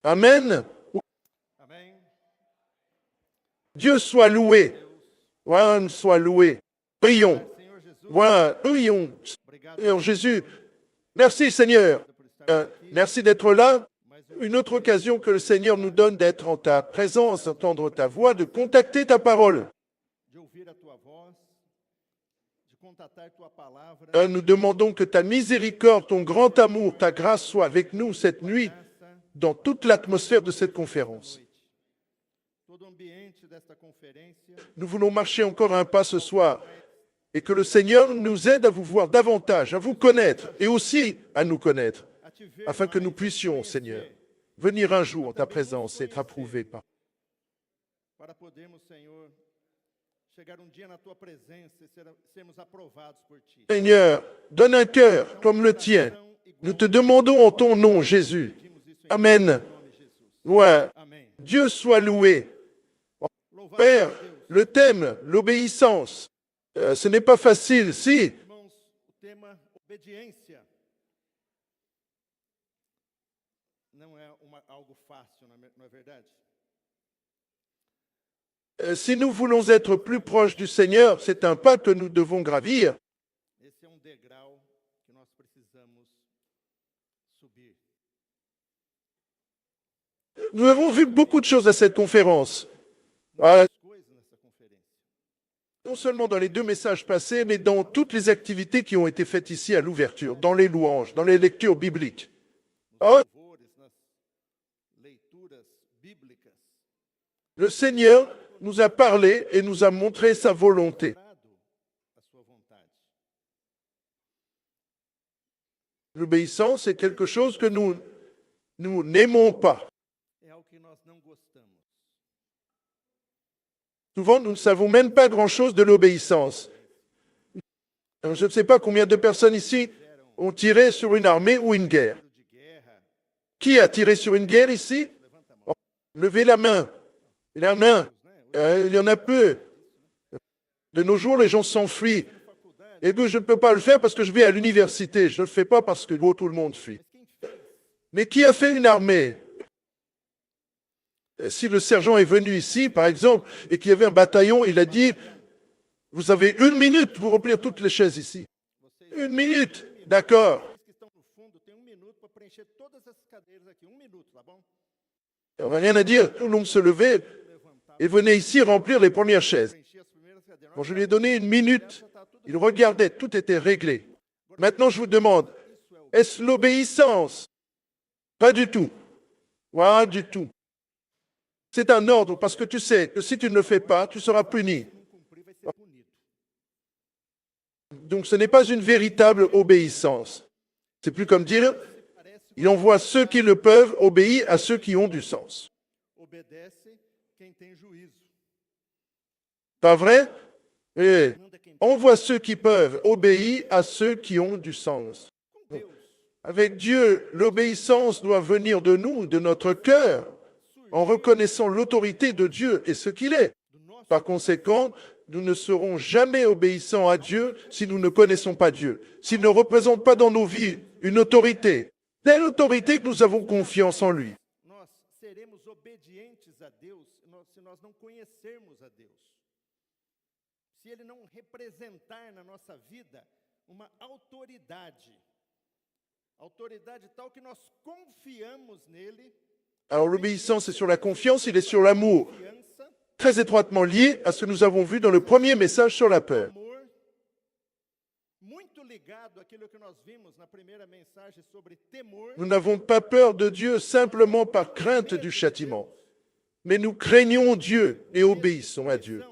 Amen. Amém. Dieu soit loué. Voilà, soit loué. Prions. Senhor Jesus, Voilà, prions. obrigado Seigneur Jésus, merci Seigneur. por estar aqui. Merci d'être là. Mais Une autre occasion que le Seigneur nous donne d'être en ta présence, d'entendre ta voix, de contacter ta parole. de ouvir a tua voz, de contatar tua palavra, Nous demandons que ta miséricorde, ton grand amour, ta grâce soient avec nous cette nuit, graça, dans toute l'atmosphère de cette conférence. noite. Todo o ambiente desta conferência, Nous voulons marcher encore un pas ce soir et que le Seigneur nous aide à vous voir davantage, à vous connaître et aussi à nous connaître, a te ver afin que mais, nous a te puissions, conhecer, Seigneur, venir un jour en ta présence et être approuvés par. para podermos, Senhor, chegar dia na tua presença e sermos aprovados por ti. Seigneur, donne un cœur comme le tien. Nous te demandons en ton nom, Jésus. Pedimos isso em Amen. nome de Jesus. Ouais. Amém. Dieu soit loué. Louvado Père, seja Deus. le thème, l'obéissance, ce n'est pas facile. Si, Irmãos, o tema obediência não é algo fácil, não é verdade? si nous voulons être plus proches du Seigneur, c'est un pas que nous devons gravir. Esse é degrau que nós precisamos subir. Nous avons vu beaucoup de choses à cette conférence. Ah, Coisas nessa conferência. non seulement dans les deux messages passés, mais dans toutes les activités qui ont été faites ici à l'ouverture, dans les louanges, dans les lectures bibliques. Ah, Louvores, nas leituras bíblicas. le Seigneur nous a parlé et nous a montré sa volonté. Mostrado a sua vontade. L'obéissance est quelque chose que nous n'aimons pas. É algo que nós não gostamos. Souvent, nous ne savons même pas grand-chose de l'obéissance. Alors, je ne sais pas combien de personnes ici ont tiré sur une armée ou une guerre. De guerra, Qui a tiré sur une guerre ici? levanta a mão. Levez la main. Il y en a, il y en a peu. De nos jours, les gens s'enfuient. Et puis, je ne peux pas le faire parce que je vais à l'université. Je ne le fais pas parce que tout le monde fuit. Mas quem fez? Mais qui a fait une armée? Si le sergent est venu ici, par exemple, et qu'il y avait un bataillon, il a dit, vous avez 1 minute pour remplir toutes les chaises ici. Vocês 1 minute, d'accord. que estão no fundo têm minuto para preencher todas essas cadeiras aqui. Minuto, tá bom? On n'a rien à dire. Tout le monde se levait Levantar, et venait ici remplir les premières chaises. preencher as primeiras cadeiras. Bon, je lui ai donné 1 minute. Tá tudo Il regardait, tout était réglé. Maintenant, je vous demande, isso é o est-ce l'obéissance? Pas du tout. Pas du tout. C'est un ordre parce que tu sais que si tu ne le fais pas, tu seras puni. não cumprir vai ser punido. Donc ce n'est pas une véritable obéissance. C'est plus comme dire, Parece il envoie ceux qui le peuvent obéir à ceux qui ont du sens. obedece quem tem juízo. Pas vrai? Et Manda quem envoie ceux qui peuvent obéir à ceux qui ont du sens. com Deus. Avec Dieu, l'obéissance doit venir de nous, de notre cœur, en reconnaissant l'autorité de Dieu et ce qu'il est. Do nosso Par conséquent, nous ne serons jamais obéissants à Dieu si nous ne connaissons pas Dieu, s'il ne représente pas dans nos vies une autorité, telle autorité que nous avons confiance en lui. nós seremos obedientes a Deus se nós não conhecermos a Deus. Se Ele não representar na nossa vida uma autoridade, autoridade tal que nós confiamos nele, Alors l'obéissance est sur la confiance, il est sur l'amour, confiança, très étroitement lié à ce que nous avons vu dans le premier message sur la peur. amor, muito ligado àquilo que nós vimos na primeira mensagem sobre temor. Nous n'avons pas peur de Dieu simplement par crainte du châtiment, mais nous craignons Dieu et obéissons à Dieu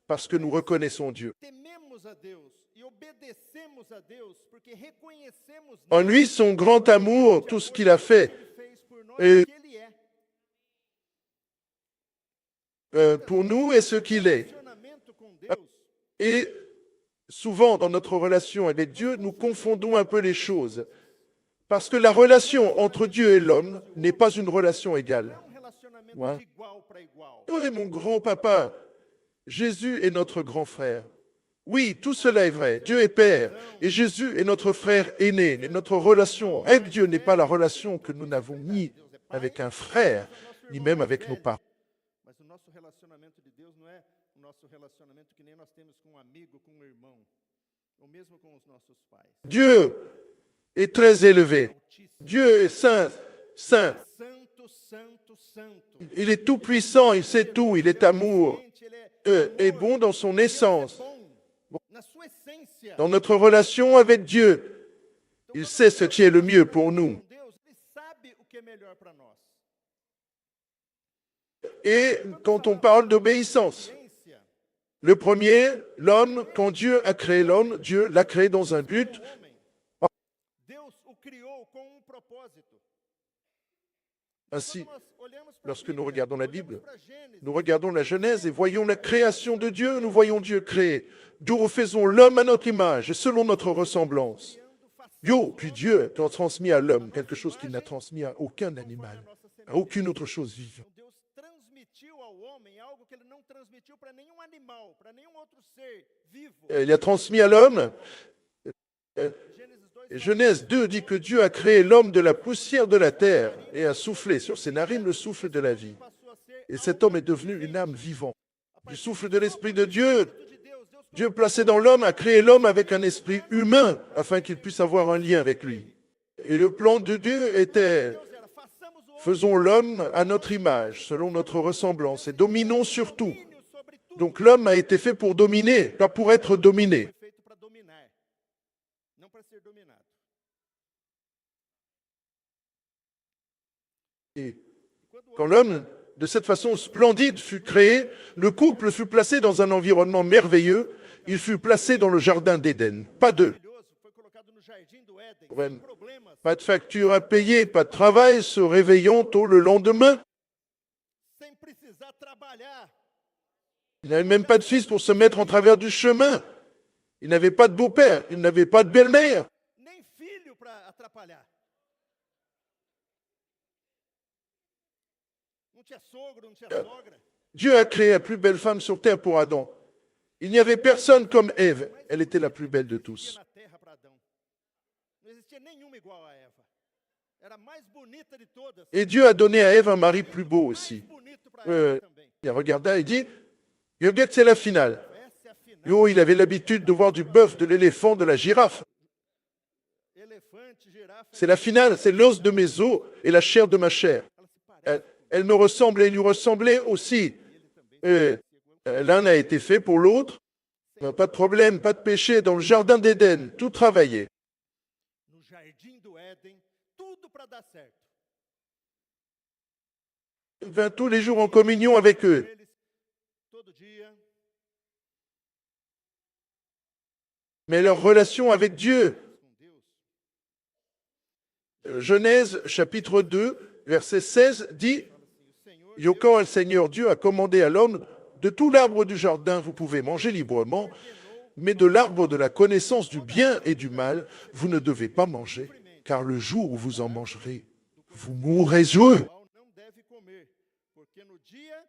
parce que nous reconnaissons Dieu. Tememos a Deus e obedecemos a Deus porque reconhecemos En lui, son grand amour, tout ce qu'il a fait Ele fez por nós Et- o que Ele é. pour nous et ce qu'il est. Relacionamento com Deus Et souvent, dans notre relation avec Dieu, nous confondons un peu les choses. Parce que la relation entre Dieu et l'homme n'est pas une relation égale. é relacionamento Ouais. de igual para igual. Oui, mon grand-papa, Jésus est notre grand frère. Oui, tout cela est vrai. Dieu est Père et Jésus est notre frère aîné. Mais notre relation avec Dieu n'est pas la relation que nous n'avons ni avec un frère, ni même avec nos parents. Mas o nosso relacionamento de Deus não é o nosso relacionamento que nem nós temos com um amigo, com um irmão, ou mesmo com os nossos pais. Dieu est très élevé. Dieu est saint, saint. Santo, santo, santo. Il est tout puissant, il sait tout, il est amour. Est bon dans son essence. Na sua essência. Dans notre relation avec Dieu, il sait ce qui est le mieux pour nous. Com Deus, ele sabe o que é melhor para nós. Et quand on parle d'obéissance, Essência. le premier, l'homme, quand Dieu a créé l'homme, Dieu l'a créé dans un but. O homem, Deus o criou com um propósito. Ainsi, Quando nós olhamos pra lorsque Bíblia, nous regardons la olhamos Bible, pra Gênesis, nous regardons la Genèse et voyons la création de Dieu, nous voyons Dieu créer. Nous refaisons l'homme à notre image et selon notre ressemblance. Puis Dieu a transmis à l'homme quelque chose qu'il n'a transmis à aucun animal, à aucune autre chose vivante. Deus transmitiu ao homem algo que ele não transmitiu para nenhum animal, para nenhum outro ser vivo. Il a transmis à l'homme. Gênesis 2 Et Genèse 2 dit que Dieu a créé l'homme de la poussière de la terre et a soufflé sur ses narines le souffle de la vie. passou a ser Et cet homme est devenu une âme vivante. Du souffle de l'Esprit de Dieu, de Deus. Deus Dieu placé dans l'homme a créé l'homme avec un esprit humain afin qu'il puisse avoir un lien avec lui. Et le plan de Dieu était, era façamos o homem faisons l'homme à notre image, selon notre ressemblance, et dominons sur tout. domínio sobre tudo. Donc l'homme a été fait pour dominer, pas pour être dominé. Foi feito para dominar, não para ser dominado. Et quand l'homme, de cette façon splendide, fut créé, le couple fut placé dans un environnement merveilleux. Il fut placé dans le jardin d'Éden. Pas deux. Maravilhoso, foi colocado no jardim do Éden, Ouais. sem problemas, Pas de facture à payer, pas de travail, se réveillant tôt le lendemain. sem precisar trabalhar. Il n'avait même pas de fils pour se mettre en travers du chemin. Il n'avait pas de beau-père, il n'avait pas de belle-mère. Nem filho para atrapalhar. Não tinha sogro, não tinha sogra. Dieu a créé la plus belle femme sur terre pour Adam. Il n'y avait personne comme Ève. Elle était la plus belle de Ia tous. na terra para Adão. Não existia nenhuma igual a Eva. Era a mais bonita de todas. Et Dieu a donné à Ève un mari plus beau aussi. Mais bonito para Euh, ela também. Il regarda et dit, regarde, c'est la finale. Essa é a final. Yo, il avait l'habitude de voir du bœuf, de l'éléphant, de la girafe. Elefante, girafa. C'est la finale, c'est l'os de mes os et la chair de ma chair. Ela se parece. Elle me ressemblait, lui ressemblait aussi. L'un a été fait pour l'autre. Pas de problème, pas de péché. Dans le jardin d'Éden, tout travaillait. No jardim do Éden, tudo para dar certo. Il vint tous les jours en communion avec eux. Eles, todo dia, Mais leur relation avec Dieu, com Deus, Genèse chapitre 2, verset 16, dit, o Senhor et quand le Seigneur Dieu a commandé à l'homme, de tout l'arbre du jardin, vous pouvez manger librement, mais de l'arbre de la connaissance du bien et du mal, vous ne devez pas manger, car le jour où vous en mangerez, vous mourrez heureux. qual não deve comer, porque no dia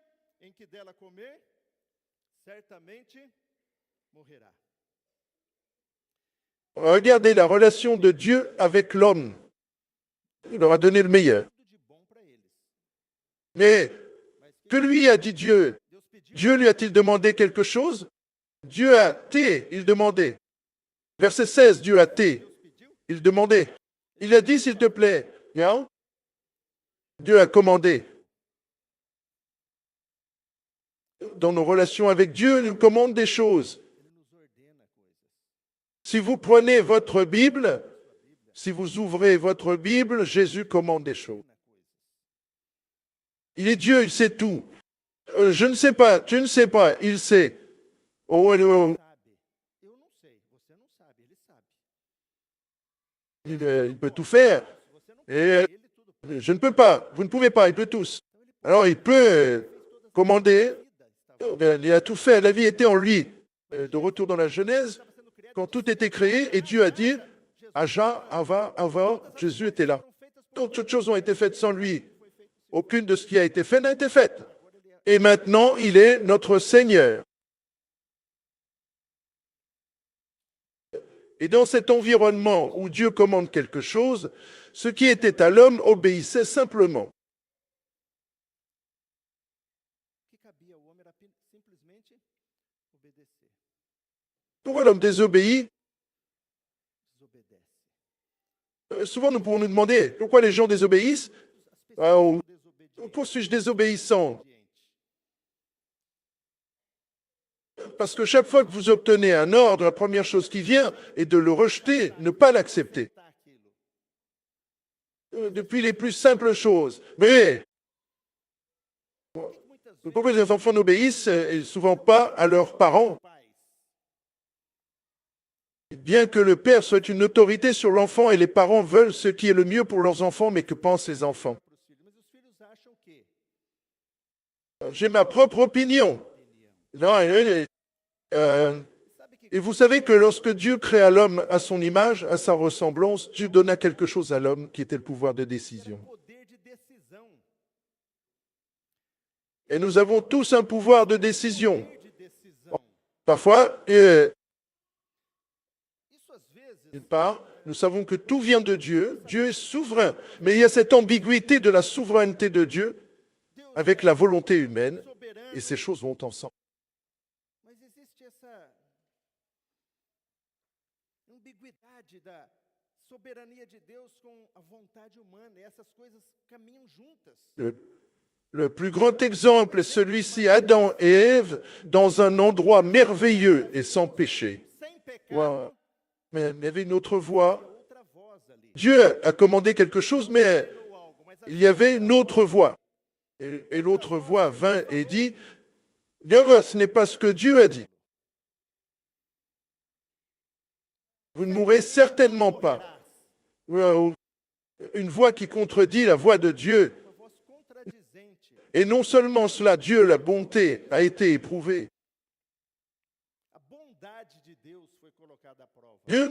em que dela comer, certamente morrerá. Regardez la relation de Dieu avec l'homme. Il leur a donné le meilleur. Tudo de bom para eles. Mais que lui a dit Dieu? Deus pediu, Dieu lui a-t-il demandé quelque chose? Dieu a été, il demandait. Verset 16, Dieu a été, Deus pediu, il demandait. Il a dit, s'il te plaît, bien. Dieu a commandé. Dans nos relations avec Dieu, il nous commande des choses. ele nos ordena coisas. Si vous prenez votre Bible, si vous ouvrez votre Bible, Jésus commande des choses. Il est Dieu, il sait tout. Je ne sais pas, tu ne sais pas, il sait. Oh, Sabe. Eu não sei, você não sabe, ele sabe. il peut tout faire. Se você não Et ele tudo pode. je ne peux pas, vous ne pouvez pas, il peut tous. Alors il peut commander, Vida estava il a tout fait, la vie était en lui. De retour dans la Genèse, sendo criada. quand tout était créé, et Dieu a dit, Aja, Ava, Jésus était là. Donc, toutes choses ont été faites sans lui. Aucune de ce qui a été fait n'a été faite. Et maintenant, il est notre Seigneur. Et dans cet environnement où Dieu commande quelque chose, ce qui était à l'homme obéissait simplement. cabia ao homem era simplesmente obedecer. Pourquoi l'homme désobéit? Desobedece. Souvent, nous pourrons nous demander pourquoi les gens désobéissent. As Ah, pessoas são desobedientes. Pourquoi suis-je désobéissant? Parce que chaque fois que vous obtenez un ordre, la première chose qui vient est de le rejeter, ne pas l'accepter. Aceitar aquilo. Depuis les plus simples choses. Mais Muitas pourquoi les enfants n'obéissent et souvent pas à leurs parents? pais, Bien que le père soit une autorité sur l'enfant et les parents veulent ce qui est le mieux pour leurs enfants, mais que pensent les enfants? para os filhos, mas os filhos acham que J'ai ma propre opinion. Non, sabe que et vous savez que lorsque Dieu créa l'homme à son image, à sa ressemblance, Dieu donna quelque chose à l'homme qui était le pouvoir de décision. poder de decisão. Et nous avons tous un pouvoir de décision. Poder de decisão. Parfois, Isso às vezes d'une part, nous savons que tout vient de Dieu. Dieu est souverain. Mais il y a cette ambiguïté de la souveraineté de Dieu Deus avec la volonté humaine. é soberano, Et ces choses vont ensemble. mas existe essa ambiguidade da soberania de Deus com a vontade humana, e essas coisas caminham juntas. Le plus grand exemple est celui-ci, Adam et Ève, dans un endroit merveilleux et sans péché. Sem pecado, Voilà. Mais il y avait une autre voie. outra voz ali. Dieu a commandé quelque chose, mais Ou algo, mas il y avait une autre voie. Et l'autre voie vint et dit, bien, ce n'est pas ce que Dieu a dit. Vous ne mourrez certainement pas. Une voix qui contredit la voix de Dieu. uma voz contradizente. Et non seulement cela, Dieu, la bonté, a été éprouvée. A bondade de Deus foi colocada à prova. Dieu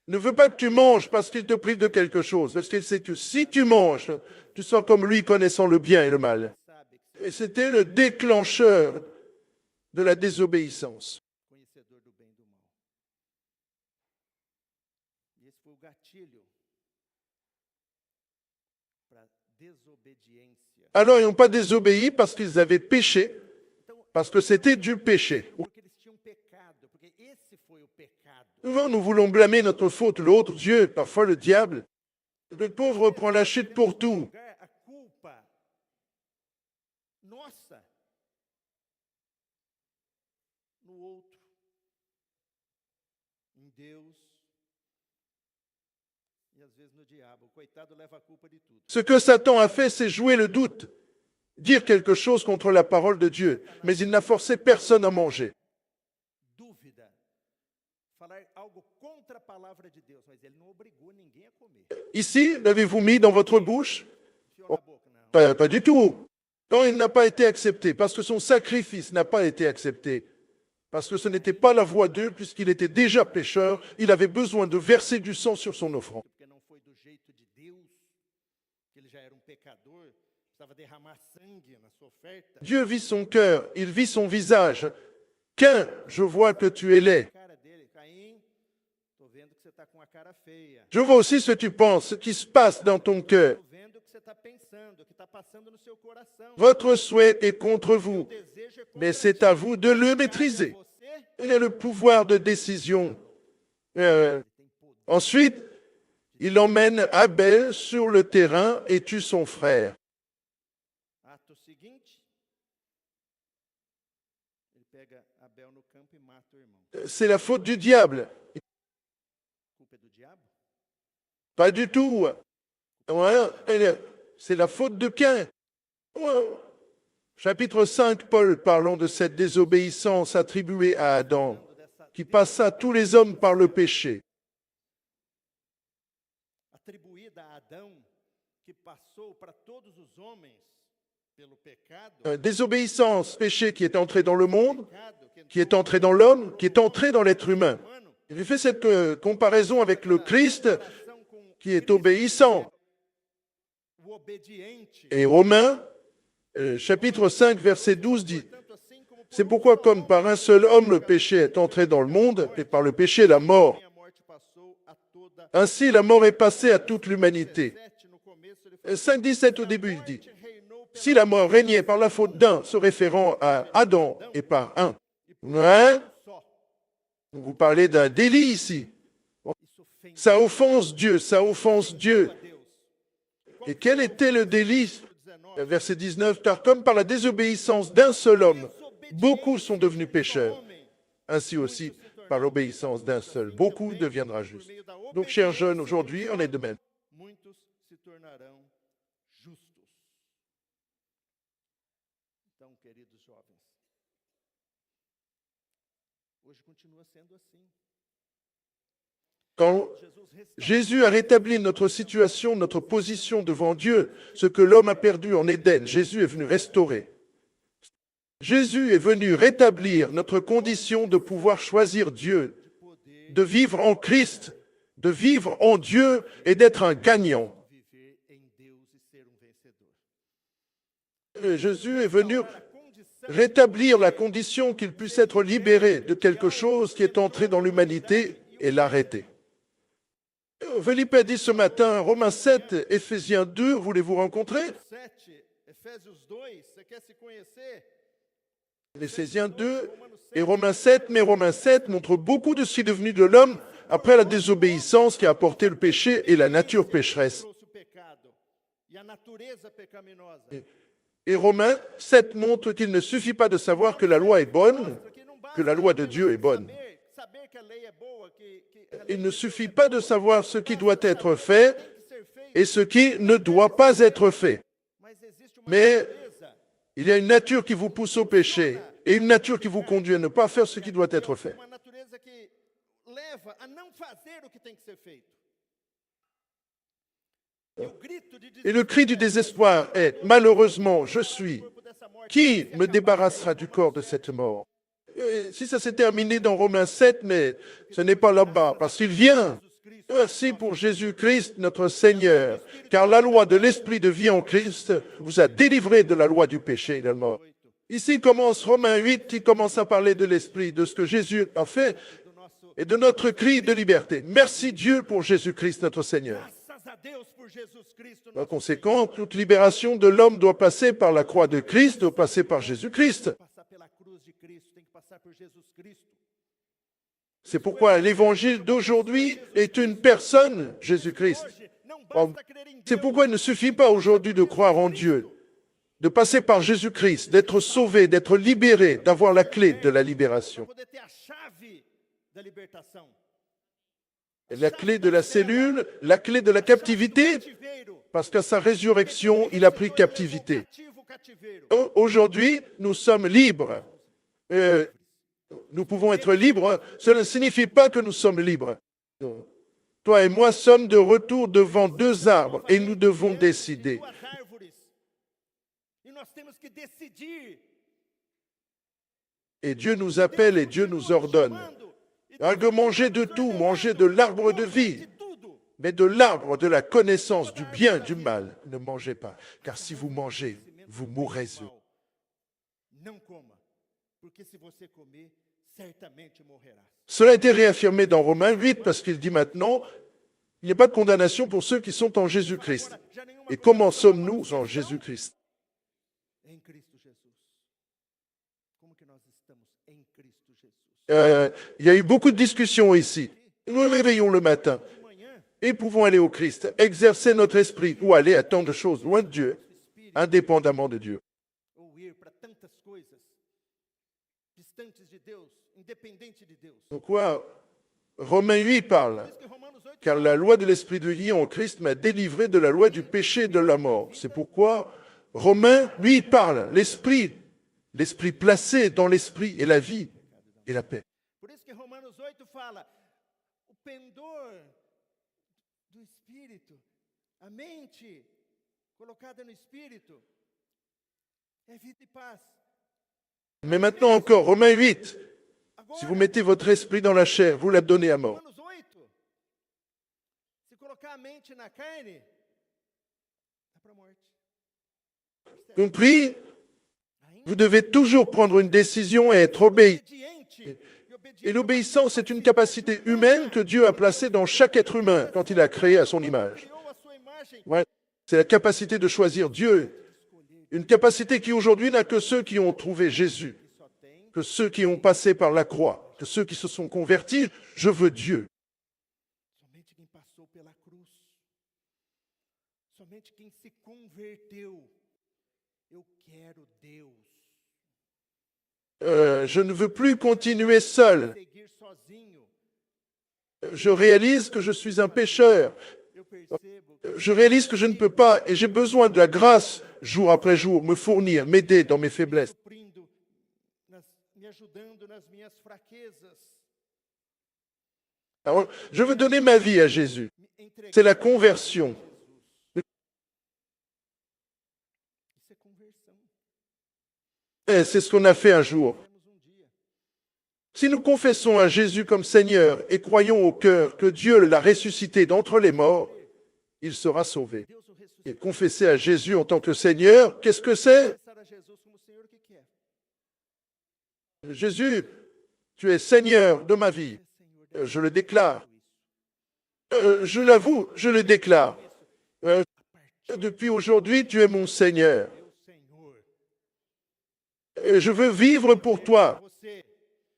ne veut pas que tu manges parce qu'il te prive de quelque chose. Parce qu'il sait que si tu manges, tu sens comme lui connaissant le bien et le mal. Sabe que Et c'était le déclencheur de la désobéissance. conhecedor do bem e do mal. E esse foi o gatilho para desobediência. Alors ils n'ont pas désobéi parce qu'ils avaient péché, Então, parce que c'était du péché. porque eles tinham pecado, porque esse foi o pecado. Souvent, nous voulons blâmer notre faute, l'autre, Dieu, parfois le diable. Le pauvre prend la chute pour tout. Jogar a culpa nossa no outro, em Deus e às vezes no diabo. O coitado leva a culpa de tudo. Ce que Satan a fait, c'est jouer le doute, dire quelque chose contre la parole de Dieu. Mais il n'a forcé personne à manger. Dúvida, falar algo contra a palavra de Deus, mas ele não obrigou ninguém a comer. Ici, l'avez-vous mis dans votre bouche? Enfiou na boca, não. Pas du tout. Non, il n'a pas été accepté, parce que son sacrifice n'a pas été accepté. Parce que ce n'était pas la voie d'Dieu, puisqu'il était déjà pécheur, il avait besoin de verser du sang sur son offrande. Porque não foi do jeito de Deus, que ele já era um pecador, precisava derramar sangue na sua oferta. Dieu vit son cœur, il vit son visage. Qu'un, je vois que tu es laid. A cara dele, Caim, tô vendo que você está com a cara feia. Je vois aussi ce que tu penses, ce qui se passe dans ton cœur. Tô vendo o que você está pensando, o que está passando no seu coração. Votre souhait est contre O vous, desejo é contra mais c'est ti. à vous de le Cabe a maîtriser. você, Il a le pouvoir de décision. ele tem poder. Ensuite, il emmène Abel sur le terrain et tue son frère. Ato seguinte, ele pega Abel no campo e mata o irmão. C'est la faute du diable. A culpa é do diabo? Pas du tout. Ouais, c'est la faute de Cain. Ouais. Chapitre 5, Paul parlant de cette désobéissance attribuée à Adam, Falando dessa qui passa tous les hommes par le péché. atribuída a Adão, que passou para todos os homens pelo pecado, Désobéissance, péché qui est entré dans le monde, pecado qui est entré dans l'homme, qui est entré dans l'être humain. humano, Il fait cette comparaison avec le Christ relação com qui est obéissant. o obediente. Et Romains, chapitre 5, verset 12 dit, Portanto, assim como por c'est pourquoi comme par un seul homme le péché est entré dans le monde, et par le péché la mort, a morte passou a toda ainsi la mort est passée à toute l'humanité. 17, no começo ele fala, 5, 17 au début, il dit, a morte reinou Si la mort régnait par la faute d'un, se référant à Adam et par un, hein? Só. Vous parlez d'un délit ici. Isso ofende Ça offense Dieu, ça offense Dieu. a Deus. Et quel était le délit? 19. Verset 19, car comme par la désobéissance d'un seul homme, beaucoup sont devenus pécheurs, ainsi aussi par l'obéissance d'un seul, beaucoup deviendra juste. Donc, chers jeunes, aujourd'hui, on est de même. Muitos se tornarão justos. Então, queridos jovens, hoje continua sendo assim. Quand Jesus restaurou Jésus a rétabli notre situation, notre position devant Dieu, ce que l'homme a perdu en Éden, Jésus est venu restaurer. Jésus est venu rétablir notre condition de pouvoir choisir Dieu, de vivre en Christ, de vivre en Dieu et d'être un gagnant. viver em Deus e ser vencedor. Et Jésus est venu A condição rétablir la condition qu'il puisse être libéré de quelque chose qui est entré dans l'humanité et l'arrêter. Philippe a dit ce matin, Romains 7, Éphésiens 2, voulez-vous rencontrer? 7, Efésios 2, você quer se conhecer? Éphésiens 2 et Romains 7, mais Romains 7 montre beaucoup de ce qui est devenu de l'homme après la désobéissance qui a apporté le péché et la nature pécheresse. Trouxe o pecado e a natureza pecaminosa. Et Romains 7 montre qu'il ne suffit pas de savoir que la loi est bonne, Que não basta que la loi de Dieu est bonne. saber que a lei é boa, que a lei Il ne suffit pas de savoir ce qui doit être fait tem que ser feita, et ce qui ne doit pas être fait. mas existe uma Mais natureza il y a une nature qui vous pousse au péché et une nature qui vous conduit à ne pas faire ce qui doit être fait. uma natureza que leva a não fazer o que tem que ser feito. E o grito de Et le cri du désespoir est, malheureusement, je suis. corpo dessa morte Qui me débarrassera du corps de cette mort? Et si ça s'est terminé dans Romains 7, mais ce n'est pas là-bas, parce qu'il vient. Merci pour Jésus-Christ, notre Seigneur, car la loi de l'Esprit de vie en Christ vous a délivré de la loi du péché et de la mort. Ici commence Romains 8, qui commence à parler de l'Esprit, de ce que Jésus a fait do nosso et de notre cri de liberté. Merci Dieu pour Jésus-Christ, notre Seigneur. graças a Deus por Jesus Cristo. Par conséquent, toute libération de l'homme doit passer par la croix de Christ, doit passer par Jésus-Christ. Passar pela cruz de Cristo, tem que passar por Jesus Cristo. C'est pourquoi l'évangile d'aujourd'hui est une personne, Jésus-Christ. Hoje não Oh, basta crer em C'est Deus. pourquoi il ne suffit pas aujourd'hui de croire en Dieu, de passer par Jésus-Christ, d'être sauvé, d'être libéré, d'avoir la clé de la libération. Poder ter a chave da libertação. Et la clé de la cellule, la clé de la captivité, Cativeiro. parce qu'à sa résurrection, il a pris captivité. Cativo, cativeiro. Aujourd'hui, nous sommes libres. Nous pouvons être libres. Cela ne signifie pas que nous sommes libres. Toi et moi sommes de retour devant deux arbres et nous devons décider. Duas árvores. E nós temos que decidir. Et Dieu nous appelle et Dieu nous ordonne. Chamando. E Hein, de manger de tout, manger de l'arbre de vie, de tudo. mais de l'arbre de la connaissance du bien et du mal. Ne mangez pas, car si vous mangez, vous mourrez. Mal. Não coma, porque se você comer, certamente morrerás. Cela a été réaffirmé dans Romains 8 parce qu'il dit maintenant, il n'y a pas de condamnation pour ceux qui sont en Jésus-Christ. Agora, já nenhuma Et comment sommes-nous en Jésus-Christ? em Cristo Jesus. Como que nós estamos em Cristo Jesus? Il y a eu beaucoup de discussions ici. Nous nous réveillons le matin De manhã, et pouvons aller au Christ, exercer notre esprit ou aller à tant de choses loin de Dieu, indépendamment de Dieu. ou ir para tantas coisas distantes de Deus, independente de Deus. Donc quoi, Romains 8 parle. Por isso que Romanos 8 Car la loi de l'esprit de vie en Christ m'a délivré de la loi du péché et de la mort. C'est pourquoi Romains, lui, il parle, l'esprit placé dans l'esprit et la vie et la paix. Por isso que Romanos 8 fala, o pendor do Espírito, a mente colocada no Espírito, é vida e paz. Mais maintenant encore, Romains 8, Agora, si vous mettez votre esprit dans la chair, vous la donnez à mort. Romanos 8, se colocar a mente na carne, dá para a morte. Compris? Vous devez toujours prendre une décision et être obéi. Obediente. E Et obediente l'obéissance est une capacité humaine que Dieu a placée dans chaque être humain quand il a créé à son image. criou a sua imagem. Ouais. C'est la capacité de choisir Dieu. Escolher Une capacité qui aujourd'hui n'a que ceux qui ont trouvé Jésus, que só tem que ceux qui ont passé par la croix, que ceux qui se sont convertis. Je veux Dieu. somente quem passou pela cruz. Somente quem se converteu. Eu quero Deus. Je ne veux plus continuer seul. Seguir sozinho. Je réalise que je suis un pécheur. Eu percebo que Je réalise que je ne peux pas et j'ai besoin de la grâce jour après jour, me fournir, m'aider dans mes faiblesses. suprindo, me ajudando nas minhas fraquezas. Alors, je veux donner ma vie à Jésus. Me entregar C'est la conversion. a Jesus. Isso é conversão. Et c'est ce qu'on a fait un jour. Fizemos dia. Si nous confessons à Jésus comme Seigneur et croyons au cœur que Dieu l'a ressuscité d'entre les morts, il sera sauvé. Deus o ressuscitou. Et confesser à Jésus en tant que Seigneur, qu'est-ce que c'est? Confessar a Jesus como Senhor, o que é? Jésus, tu es Seigneur de ma vie. É Senhor. Je le déclare. Isso. Je l'avoue, je le déclare. A partir Depuis aujourd'hui, tu es mon Seigneur. meu Senhor. Et je veux vivre pour toi. Você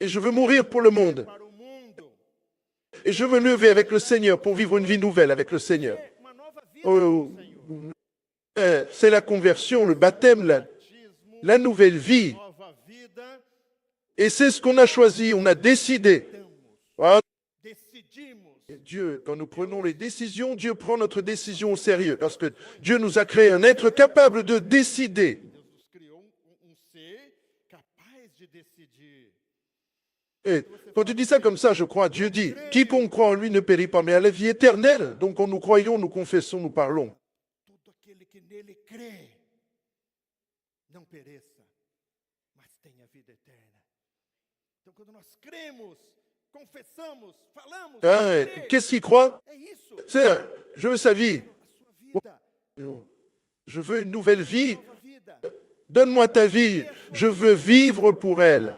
Et je veux mourir pour le monde. para o mundo. Et je veux me lever avec le Seigneur pour vivre une vie nouvelle avec le Seigneur. É uma nova vida Oh, com o Senhor. C'est la conversion, le baptême, Batismo, la nouvelle vie. nova vida. Et c'est ce qu'on a choisi, on a décidé. Damos. Ah, Decidimos. et Dieu, quand nous prenons les décisions, Dieu prend notre décision au sérieux. Parce que Dieu nous a créé un être capable de décider. Deus nos criou ser capaz de decidir. Et quand tu dis ça comme ça, je crois, Dieu dit, quiconque croit en lui ne périt pas, mais a la vie éternelle. Donc quand nous croyons, nous confessons, nous parlons. Todo aquele que nele crê não pereça, mas tenha vida eterna. Então, quando nós cremos, confessamos, falamos, Hein, crê, qu'est-ce qu'il croit? é isso, C'est, je veux sa vie. a sua vida, Je veux une nouvelle vie. nova vida. Donne-moi ta vie. Je veux vivre pour elle.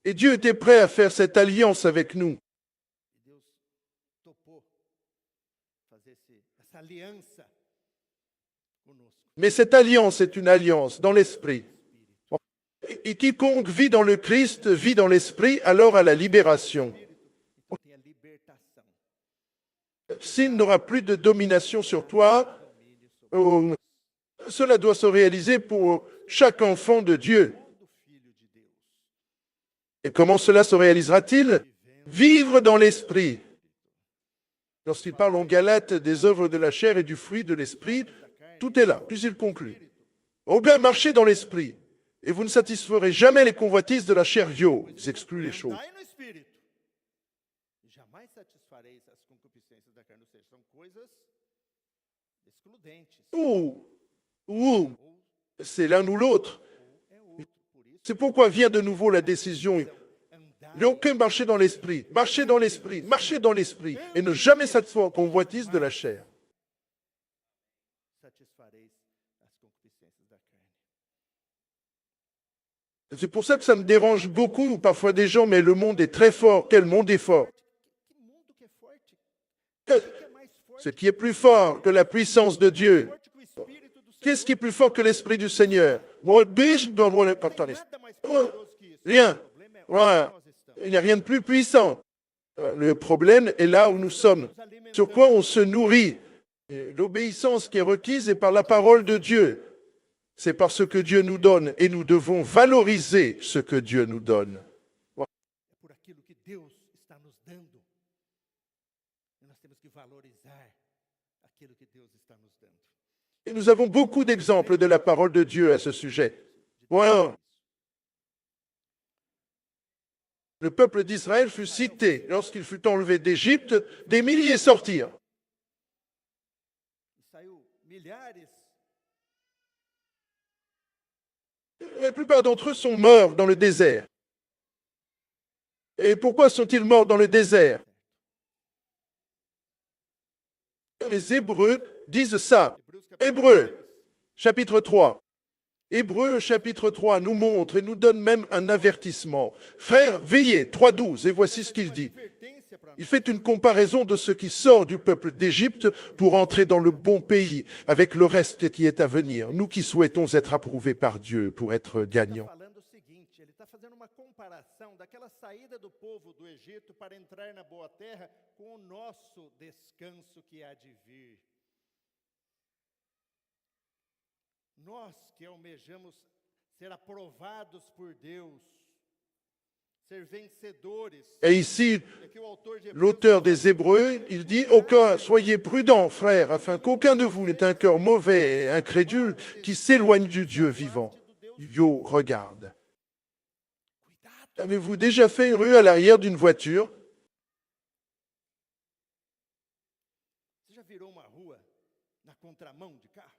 Et Dieu était prêt à faire cette alliance avec nous. E Deus topou fazer essa aliança conosco. Mais cette alliance est une alliance dans l'esprit. Et quiconque vit dans le Christ vit dans l'esprit, alors à la libération. Então tem a libertação. S'il n'aura plus de domination sur toi, Domínio sobre cela doit se réaliser pour chaque enfant de Dieu. todo filho de Deus. Et comment cela se réalisera-t-il? Vivre dans l'esprit. Lorsqu'il parle en Galates des œuvres de la chair et du fruit de l'esprit, tout est là. Puis il conclut. Oh bien, marchez dans l'esprit, et vous ne satisferez jamais les convoitises de la chair. Ils excluent les choses. Andai no Espírito. E jamais satisfareis as concupiscências da carne. Ou seja, são coisas excludentes. Ou, c'est l'un ou l'autre. É outro. Por isso, C'est pourquoi vient de nouveau la décision. andai, Il n'y a aucun marcher dans l'esprit. Marcher dans l'esprit. Marcher dans l'esprit. Et ne jamais satisfaire les convoitises de la chair. satisfareis as concupiscências da carne. C'est pour ça que ça me dérange beaucoup, parfois des gens, mais le monde est très fort. Quel monde est fort? Que mundo que é forte? O que é mais forte? Ce qui est plus fort que la puissance de Dieu. Forte que o Espírito do Senhor. Qu'est-ce qui est plus fort que l'esprit du Seigneur? Não tem nada mais poderoso que isso. Rien. O problema é onde Voilà. nós estamos. Il n'y a rien de plus puissant. Le problème est là où nous sommes. Nos alimentamos. Sur quoi on se nourrit. Et l'obéissance qui est requise est par la parole de Dieu. C'est par ce que Dieu nous donne et nous devons valoriser ce que Dieu nous donne. É por aquilo que Deus está nos dando. E nós temos que valorizar aquilo que Deus está nos dando. Et nous avons beaucoup d'exemples de la parole de Dieu à ce sujet. Voilà. Le peuple d'Israël fut cité lorsqu'il fut enlevé d'Égypte, des milliers sortirent. E saiu milhares. La plupart d'entre eux sont morts dans le désert. Et pourquoi sont-ils morts dans le désert? Les Hébreux disent ça. Hébreux, chapitre 3. Hébreux, chapitre 3, nous montre et nous donne même un avertissement. Frères, veillez, 3.12, et voici ce qu'il dit. Advertência Il fait une comparaison de ce qui sort du peuple d'Égypte pour entrer dans le bon pays, avec le reste qui est à venir. Nous qui souhaitons être approuvés par Dieu pour être Ele está gagnants. falando o seguinte, ele está fazendo uma comparação daquela saída do povo do Egito para entrar na boa terra com o nosso descanso que há de vir. Nós que almejamos ser aprovados por Deus, ser vencedores. Et ici, É que o autor de Hebreus l'auteur des Hébreux, il dit, soyez prudents, frères, afin qu'aucun de vous n'ait un cœur mauvais et incrédule qui s'éloigne du Dieu vivant. Yo, regarde. cuidado. Avez-vous déjà fait une rue à l'arrière d'une voiture? Você já virou uma rua na contramão de carro?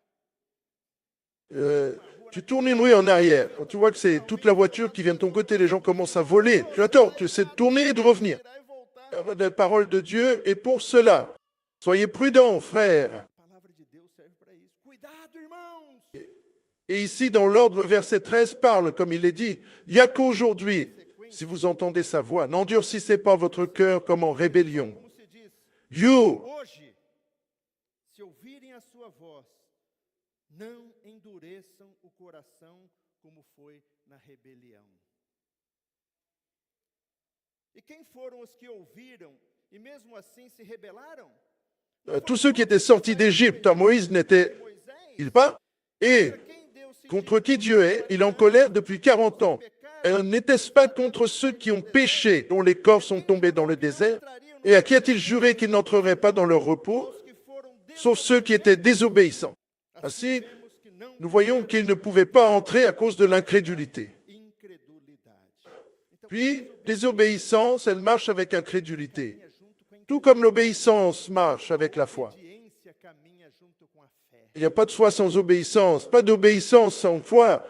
Tu tournes une rue en arrière. Quand tu vois que c'est toute la voiture qui vient de ton côté, les gens commencent à voler. Tu attends, tu essaies de tourner et de revenir. Virar e voltar. La parole de Dieu est pour cela. Soyez prudents, frères. A palavra de Deus serve para isso. Cuidado, irmãos. Et ici, dans l'ordre, le verset 13 parle, comme il est dit, il n'y a qu'aujourd'hui, si vous entendez sa voix, n'endurcissez pas votre cœur comme en rébellion. Como se diz, You, hoje, se ouvirem a sua voz, não endureçam o coração como foi na rebelião. E quem foram os que ouviram e mesmo assim se rebelaram? tous ceux qui étaient sortis d'Égypte, Moïse n'était-il pas? Et Quem Deus se contre qui Dieu est, il est en colère depuis 40 ans. Et n'était-ce pas contre ceux qui ont péché, dont les corps sont tombés dans le désert? Et à qui a-t-il juré qu'ils n'entreraient pas dans leur repos, que foram sauf ceux qui étaient désobéissants? Ainsi, nous voyons qu'ils ne pouvaient pas entrer à cause de l'incrédulité. incredulidade. Então, Puis, désobéissance, elle marche avec incrédulité. Tout comme l'obéissance marche avec la foi. obediência caminha junto com a fé. Il n'y a pas de foi sans obéissance, pas d'obéissance sans foi.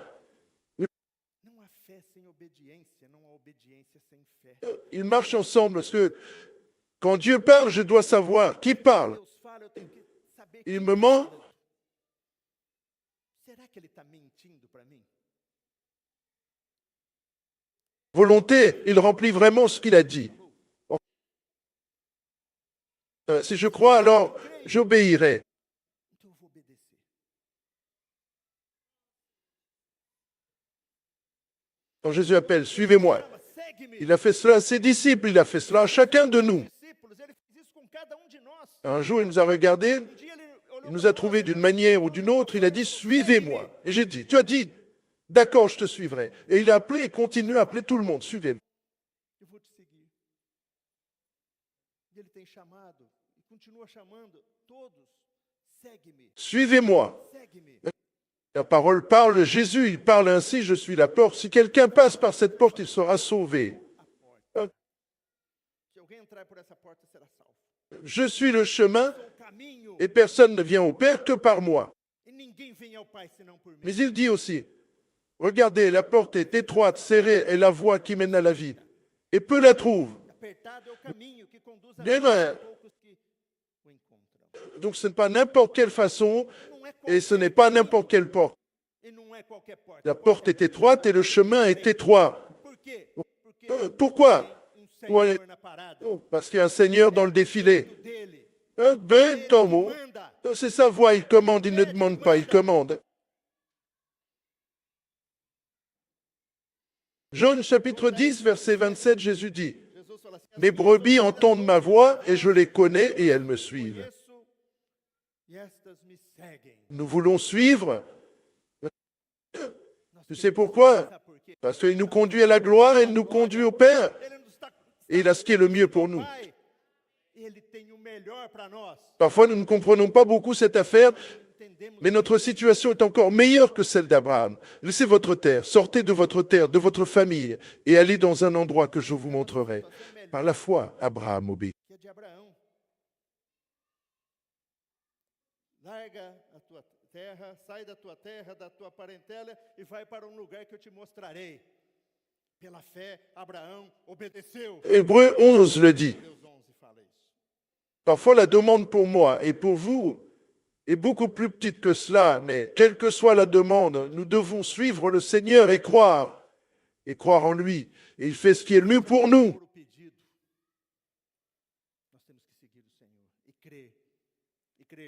Não há fé sem obediência, não há obediência sem fé. Ils marchent ensemble parce que quand Dieu parle, je dois savoir qui parle. Deus fala, eu tenho que saber Il quem me ment, fala. Será que ele está mentindo para mim? volonté, il remplit vraiment ce qu'il a dit. Si je crois, alors j'obéirai. Então eu vou obedecer. Quand Jésus appelle, suivez-moi. Fala, segue-me. Il a fait cela à ses disciples, il a fait cela à chacun de nous. Discípulos, ele fez isso com cada de nós. Un jour, il nous a regardés, Dia ele olhou il nous a trouvés d'une manière ou d'une autre, il a dit, suivez-moi. Et j'ai dit, tu as dit, d'accord, je te suivrai. Et il a appelé et continue à appeler tout le monde, suivez-moi. eu vou te seguir. E ele tem chamado e continua chamando todos. Segue-me, Suivez-moi. segue-me. La parole parle, Jésus, il parle ainsi, je suis la porte. Si quelqu'un passe par cette porte, il sera sauvé. A porta. Se alguém entrar por essa porta, será salvo. Je suis le chemin Sou o caminho et personne ne vient au Père que par moi. e ninguém vem ao Pai senão por mim. Mais il dit aussi, regardez, la porte est étroite, serrée, et la voie qui mène à la vie. Et peu la trouvent. Apertado é o caminho que conduz a Bien, vida, ouais. poucos que o encontram. Donc ce n'est pas n'importe quelle façon, Não é et ce qualquer n'est pas caminho, n'importe quelle porte. e não é qualquer porta. La porte est étroite et le chemin est étroit. Por quê? Porque Pourquoi? tem Senhor na parada. Oh, parce qu'il y a un Seigneur dans le défilé. Dele. Ben, ton mot. Manda. C'est sa voix, il commande, il ne demande pas, il commande. Jean chapitre 10, verset 27, Jésus dit, Jesus fala assim, mes brebis entendent ma voix et je les connais et elles me suivent. conheço e estas me seguem. Nous voulons suivre. Nós Tu sais queremos pourquoi? sabe por quê? Parce qu'il nous conduit à la gloire et il nous conduit au Père. Ele nos está Et il a ce qui est le mieux pour nous. Pai, ele tem o melhor para nós. Parfois, nous ne comprenons pas beaucoup cette affaire, Entendemos mais notre situation est encore meilleure que celle d'Abraham. Laissez votre terre, sortez de votre famille, et allez dans un endroit que je vous montrerai. Par la foi, Abraham obéit. que é de Abraão. Larga a tua terra, sai da tua terra, da tua parentela e vai para um lugar que eu te mostrarei. Pela fé, Abraão obedeceu. Hébreu 11 le dit. Deus 11 fala isso. Parfois, la demande pour moi et pour vous est beaucoup plus petite que cela, mais quelle que soit la demande, nous devons suivre le Seigneur et croire en lui. Et il fait ce qui est le mieux pour nous. Por o pedido.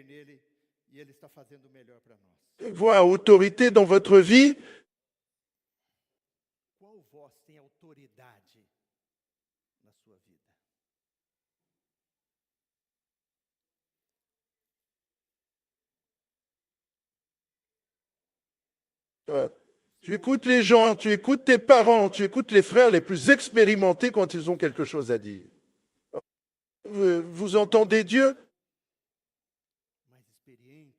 nele e ele está fazendo o melhor para nós. Voix autorité dans votre vie. Qual voz tem autoridade na sua vida? Tu écoutes les gens, tu écoutes tes parents, tu écoutes les frères les plus expérimentés quand ils ont quelque chose à dire. Vous entendez Dieu? Mais experientes,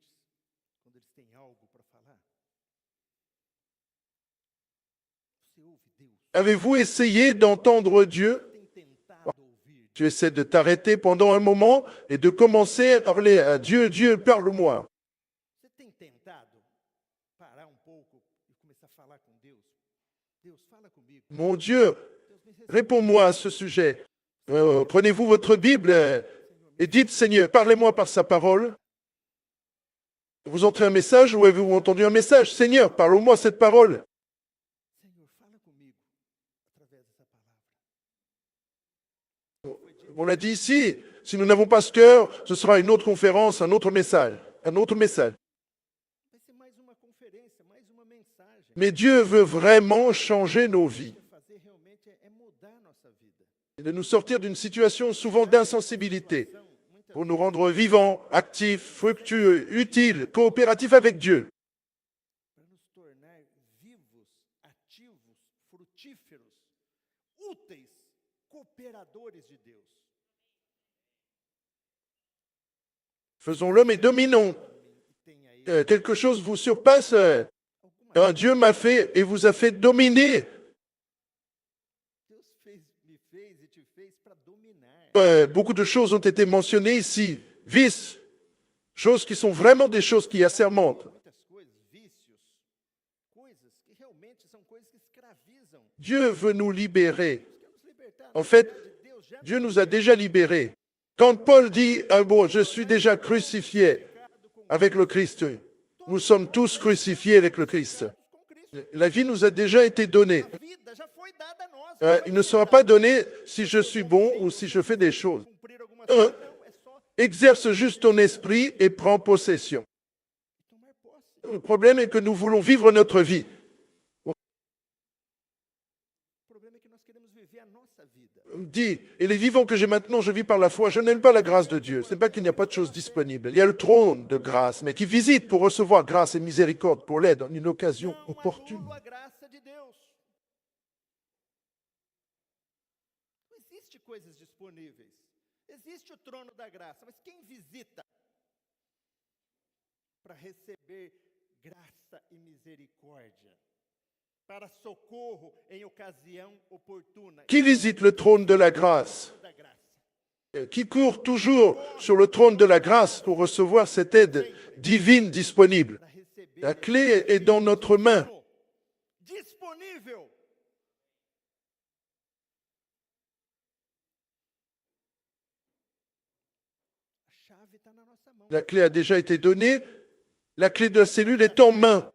quando eles têm algo para falar? Você ouve Deus? Avez-vous essayé d'entendre Dieu? Tem tentado ouvir? Tu essaies de t'arrêter pendant un moment et de commencer à parler à Dieu. Dieu, parle-moi. Você tem tentado parar um pouco e começar a falar com Deus? Deus, fala comigo. Mon Dieu, Deus, me responde. réponds-moi à ce sujet. Prenez-vous votre Bible et dites, Seigneur, parlez-moi par sa parole. Vous entrez un message ou avez-vous entendu un message? Seigneur, parle-moi cette parole. Senhor, fala comigo através dessa palavra. On l'a dit ici, si nous n'avons pas ce cœur, ce sera une autre conférence, un autre message. Un autre message. Vai ser mais uma conferência, mais uma mensagem. Mais Dieu veut vraiment changer nos vies. O que fazer realmente é mudar a nossa vida. Et de nous sortir d'une situation souvent d'insensibilité Muitas pour nous rendre vivants, actifs, fructueux, utiles, coopératifs avec Dieu. para nos tornar vivos, ativos, frutíferos, úteis, cooperadores de Deus. Faisons-le, mais dominons. E tem aí Quelque chose vous surpasse. alguma Dieu m'a fait et vous a fait dominer. Deus me fez e te fez para dominar. Beaucoup de choses ont été mentionnées ici. Vices, choses qui sont vraiment des choses qui assermentent. Muitas coisas, vícios, coisas que realmente são coisas que escravizam. Dieu veut nous libérer. Deus quer nos libertar. En fait, Na verdade, Deus já Dieu nous a déjà libérés. Quand Paul dit, ah bon, je suis déjà crucifié avec le Christ, nous sommes tous crucifiés avec le Christ. com Cristo. La vie nous a déjà été donnée. A vida já foi dada a nós. Il ne sera pas donné si je suis bon ou si je fais des choses. Cumprir algumas coisas, não, é só Exerce juste ton esprit et prends possession. tomar posse. Le problème est que nous voulons vivre notre vie. O problema é que nós queremos viver a nossa vida. Dit, et les vivants que j'ai maintenant, je vis par la foi. Je n'aime pas la grâce de Dieu. Ce n'est pas qu'il n'y a pas de choses disponibles. Il y a le trône de grâce, mais qui visite pour recevoir grâce et miséricorde, pour l'aide en une occasion Não opportune. anulo a graça de Deus. Não existe coisas disponíveis. Existe o trono da graça, mas quem visita para receber graça e misericórdia, para socorro em ocasião oportuna? Qui visite le trône de la grâce? Da graça. Qui court toujours sur le trône de la grâce pour recevoir cette aide divine disponible? Para receber La clé est dans notre main. disponível. A chave está na nossa mão. La clé a déjà été donnée. La clé de la cellule est en main.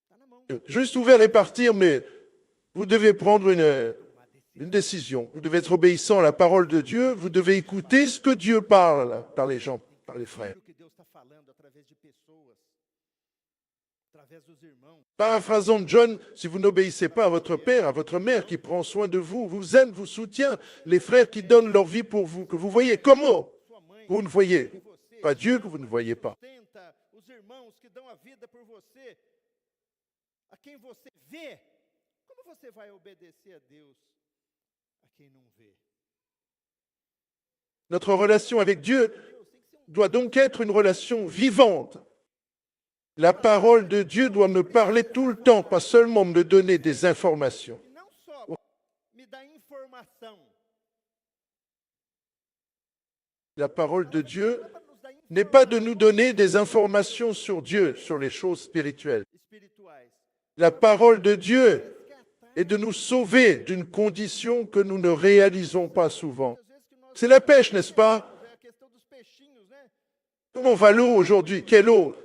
Está na mão. Juste ouvert et partir, mais vous devez prendre une Uma decisão. décision. Vous devez être obéissant à la parole de Dieu. Vous devez écouter ce que Dieu parle par les gens, par les frères. O que Deus está falando através de pessoas, através dos irmãos. Paraphrasant John, si vous n'obéissez pas à votre père, à votre mère qui prend soin de vous, vous aime, vous soutient, les frères qui donnent leur vie pour vous, que vous voyez comment Sua mãe, vous ne voyez, em você, pas Dieu que vous ne voyez pas. sustenta os irmãos que dão a vida por você, a quem você vê. Como você vai obedecer a Deus a quem não vê? Notre relation avec Dieu Deus tem que ser doit donc être une relation vivante. La parole de Dieu doit me parler tout le temps, pas seulement me donner des informations. E não só me dá informação, La parole de Dieu para nos dar n'est pas de nous donner des informations sur Dieu, sur les choses spirituelles. espirituais. La parole de Dieu Resgatar. est de nous sauver d'une condition que nous ne réalisons pas souvent. Às vezes que nós C'est la pêche, n'est-ce pas? é a questão dos peixinhos, né? Comment va l'eau aujourd'hui? Quelle eau?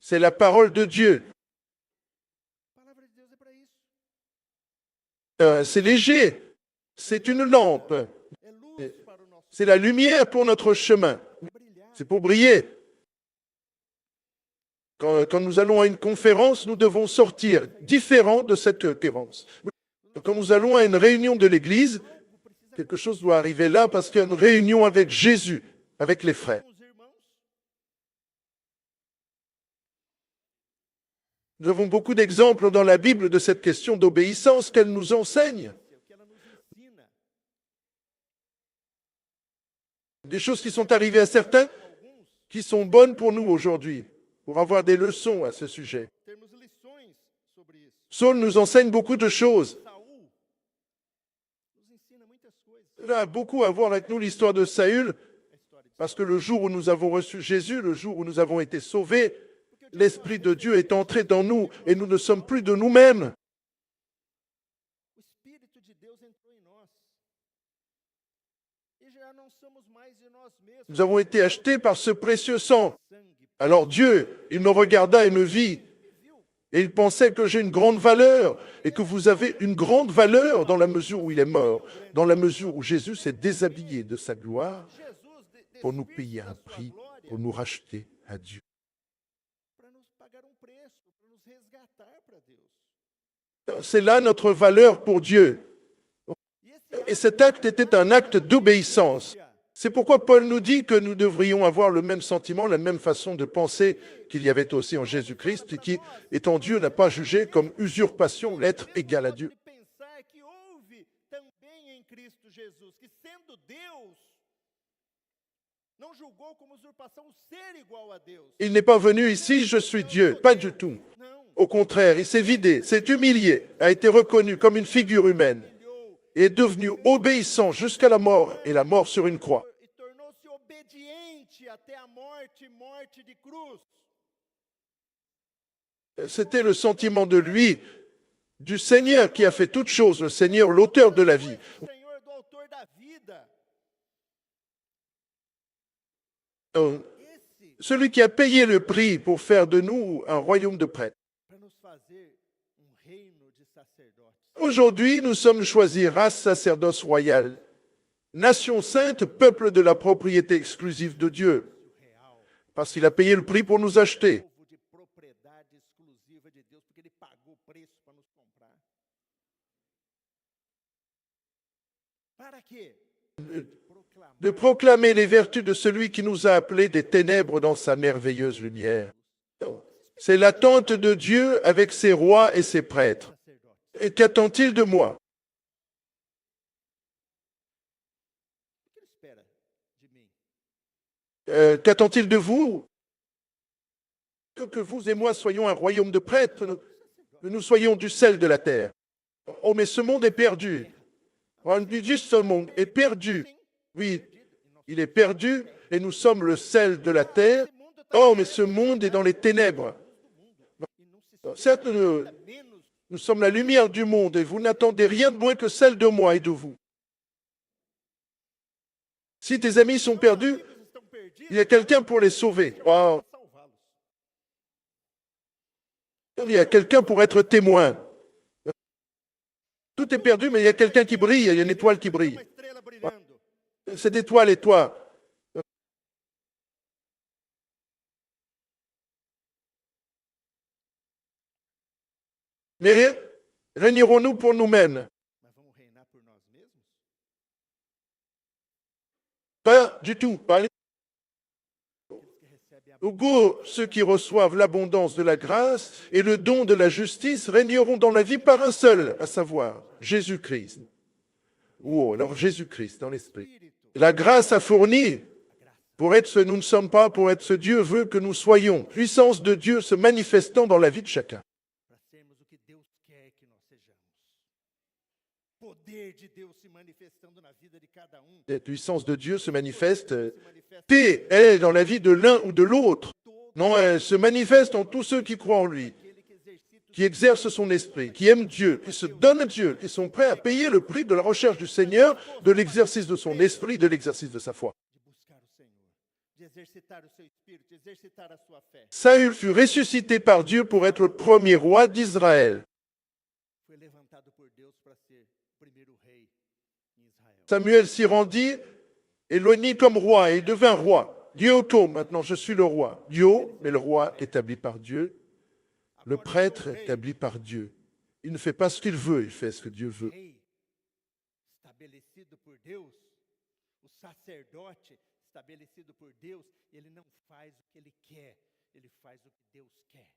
C'est la parole de Dieu. A palavra de Deus é para isso. C'est léger. C'est une lampe. É luz para o nosso C'est la lumière pour notre chemin. brilhar. C'est pour briller. Quand nous allons à une conférence, nous devons sortir différents de cette conférence. Quand nous allons à une réunion de l'Église, quelque chose doit arriver là parce qu'il y a une réunion avec Jésus, avec les frères. com os irmãos. Nous avons beaucoup d'exemples dans la Bible de cette question d'obéissance qu'elle nous enseigne. O que ela nos ensina. Des choses qui sont arrivées à certains qui sont bonnes pour nous aujourd'hui, pour avoir des leçons à ce sujet. Temos lições sobre isso. Saul nous enseigne beaucoup de choses. Saul nos ensina muitas coisas. Cela a beaucoup à voir avec nous, l'histoire de Saül, A história de parce que le jour où nous avons reçu Jésus, le jour où nous avons été sauvés, l'Esprit de Dieu est entré dans nous et nous ne sommes plus de nous-mêmes. O Espírito de Deus entrou em nós. E já não somos mais de nós mesmos. Nous avons été achetés par ce précieux sang. Sangue Alors Dieu, il me regarda et me vit, et il pensait que j'ai une grande valeur, et que vous avez une grande valeur dans la mesure où il est mort, dans la mesure où Jésus s'est déshabillé de sa gloire Jesus pour nous despir-se payer da un sua prix, glória pour nous racheter à Dieu. para nos pagar preço, para nos resgatar para Deus. C'est là notre valeur pour Dieu. E esse Et cet acte était un acte d'obéissance. C'est pourquoi Paul nous dit que nous devrions avoir le même sentiment, la même façon de penser qu'il y avait aussi en Jésus-Christ, et qui, étant Dieu, n'a pas jugé comme usurpation l'être égal à Dieu. de pensar que houve também em Cristo Jesus, que sendo Deus, não julgou como usurpação o ser igual a Deus. Il n'est pas venu ici, je suis Dieu. Pas du tout. Não, Au contraire, il s'est vidé, s'est humilié, a été reconnu comme une figure humaine humilhou et est devenu obéissant jusqu'à la mort et la mort sur une croix. e tornou-se obediente até a morte, morte de cruz. C'était le sentiment de lui, du Seigneur qui a fait toutes choses, le Seigneur, l'auteur de la vie. O Senhor do autor da vida. Esse Celui qui a payé le prix pour faire de nous un royaume de prêtres. para nos fazer reino de sacerdotes. Aujourd'hui, nous sommes choisis race sacerdoce royale, nation sainte, peuple de la propriété exclusive de Dieu, Real, parce qu'il a payé le prix pour nous acheter. povo de propriedade exclusiva de Deus, porque ele pagou o preço para nos comprar. Para quê? Proclamar De proclamer les vertus de celui qui nous a appelés des ténèbres dans sa merveilleuse lumière. C'est l'attente de Dieu avec ses rois et ses prêtres. sacerdote. Et qu'attend-il de moi? O que ele espera de mim? Qu'attend-il de vous? Que vous et moi soyons un royaume de prêtres, que nous soyons du sel de la terre. Oh, mais ce monde est perdu. On dit juste ce monde est perdu. Oui, il est perdu et nous sommes le sel de la terre. Esse mundo está Oh, mais ce monde est dans les ténèbres. e não se Certes, nous, espera menos. nous sommes la lumière du monde et vous n'attendez rien de moins que celle de moi et de vous. Si tes amis sont perdus, Eles estão perdidos. il y a quelqu'un pour les sauver. Wow. Para salvá-los. Il y a quelqu'un pour être témoin. Tout est perdu, mais il y a quelqu'un qui brille, il y a une étoile qui brille. Uma estrela brilhando. Cette étoile et toi. Mais régnierons-nous pour nous-mêmes? Mas vamos reinar por nós mesmos? Pas du tout. Pas. Aqueles que recebem a Au goût, ceux qui reçoivent l'abondance de la grâce et le don de la justice régneront dans la vie par un seul, à savoir Jésus-Christ. Oh, alors Jésus-Christ dans l'esprit. Espírito, La grâce a fourni pour être ce nous ne sommes pas, pour être ce Dieu veut que nous soyons. Puissance de Dieu se manifestant dans la vie de chacun. para sermos o que Deus quer que nós sejamos. Poder de Deus se manifestando na vida de cada um. La puissance de Dieu se manifeste. Se manifesta Paix, elle est dans la vie de l'un ou de l'autre. todo Non, elle se manifeste en tous ceux qui croient en lui, aquele que exercita qui exercent son esprit, qui aiment Dieu, qui se donnent à Dieu, qui sont prêts à payer le prix de la recherche du Seigneur, de l'exercice de son esprit, de l'exercice de sa foi. de buscar o Senhor, de exercitar o seu espírito, de exercitar a sua fé. Saül fut ressuscité par Dieu pour être le premier roi d'Israël. Foi levantado por Deus para ser o primeiro rei em Israel. Samuel s'y rendit et l'oignit comme roi et il devint roi. Dieu tourne maintenant, je suis le roi. Dieu, mais le roi établi par Dieu, le prêtre établi par Dieu. Il ne fait pas ce qu'il veut, il fait ce que Dieu veut. Rei estabelecido por Deus, o sacerdote estabelecido por Deus, ele não faz o que ele quer, ele faz o que Deus quer.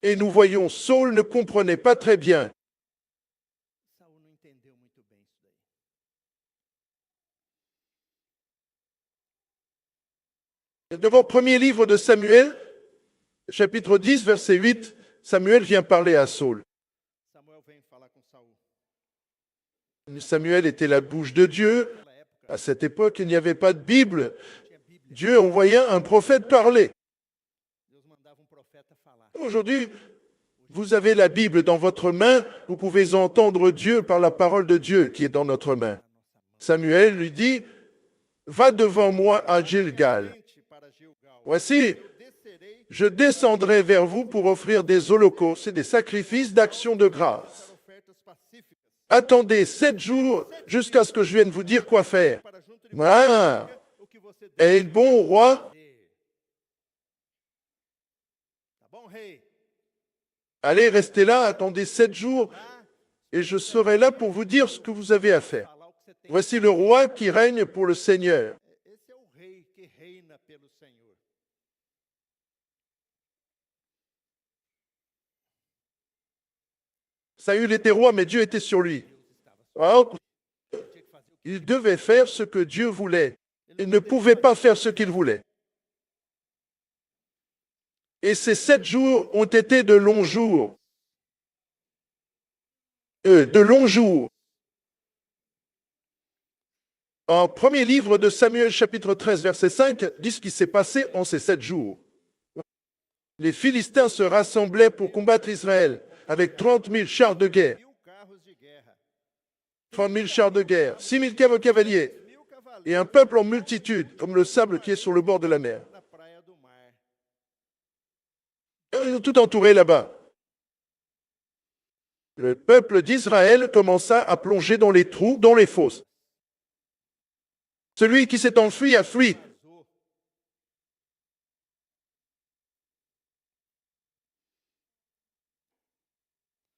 Et nous voyons, Saul ne comprenait pas très bien. Saul não entendeu muito bem isso daí. Devant le premier livre de Samuel, chapitre 10, verset 8, Samuel vient parler à Saul. Samuel vem falar com Saul. Samuel était la bouche de Dieu. Naquela época, À cette époque, il n'y avait pas de Bible. não tinha Bíblia. Dieu envoyait un prophète parler. Deus mandava profeta falar. Aujourd'hui, vous avez la Bible dans votre main. Vous pouvez entendre Dieu par la parole de Dieu qui est dans notre main. Samuel lui dit, va devant moi à Gilgal. Frente para Gilgal. Voici, Eu descerei je descendrai vers vous pour offrir des holocaustes et des sacrifices d'action de grâce. para ofertas pacíficas. Attendez 7 jours jusqu'à ce que je vienne vous dire quoi faire. Para junto de Ah, o que você deve est bon roi? fazer. Tá bom, rei? Allez, restez là, attendez 7 jours Tá? et je serai là pour vous dire ce que vous avez à faire. Falar o que você tem. Voici le roi qui règne pour le Seigneur. Esse é o rei que reina pelo Senhor. Saül était roi, mais Dieu était sur lui. Deus estava Alors, tinha que fazer o que il devait faire ce que Dieu voulait. Il ne pouvait pas faire ce qu'il voulait. Et ces 7 jours ont été de longs jours. De longs jours. En premier livre de Samuel, chapitre 13, verset 5, dit ce qui s'est passé en ces 7 jours. Les Philistins se rassemblaient pour combattre Israël avec 30 000 chars de guerre, 1000 carros de guerra, 30 000 chars de guerre, 6 000 cavaliers 1000 cavaleiros et un peuple en multitude, comme le sable qui est sur le bord de la mer. na praia do mar. Ils ont tout entouré là-bas. Le peuple d'Israël commença à plonger dans les trous, dans les fosses. Celui qui s'est enfui a fui. Vazou.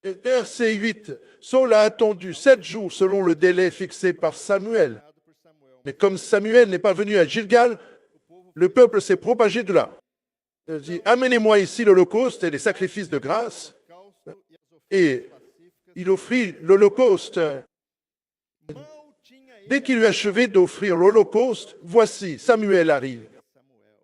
Et verset 8. Saul a attendu 7 jours selon le délai fixé par Samuel. Dado por Samuel. Mais comme Samuel n'est pas venu à Gilgal, le peuple s'est propagé de là. Il dit, amenez-moi ici l'holocauste et les sacrifices de grâce. Holocausto e as Et ofertas pacíficas. il offrit l'holocauste. Mal tinha ele Dès qu'il eut achevé d'offrir l'holocauste, voici, Samuel arrive. Samuel.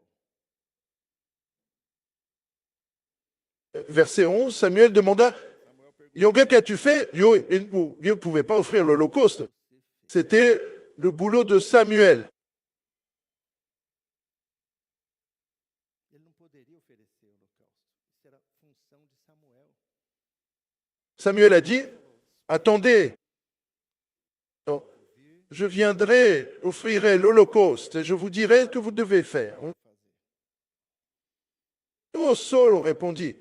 Verset 11, Samuel demanda, Samuel perguntou: Yoga, qu'as-tu fait? Dieu ne pouvait pas offrir l'holocauste. C'était le boulot de Samuel. ele não poderia oferecer o holocausto. Isso era função de Samuel. Samuel a dit, attendez, non, je viendrai, offrirai l'holocauste et je vous dirai ce que vous devez faire. Oh, Saul répondit,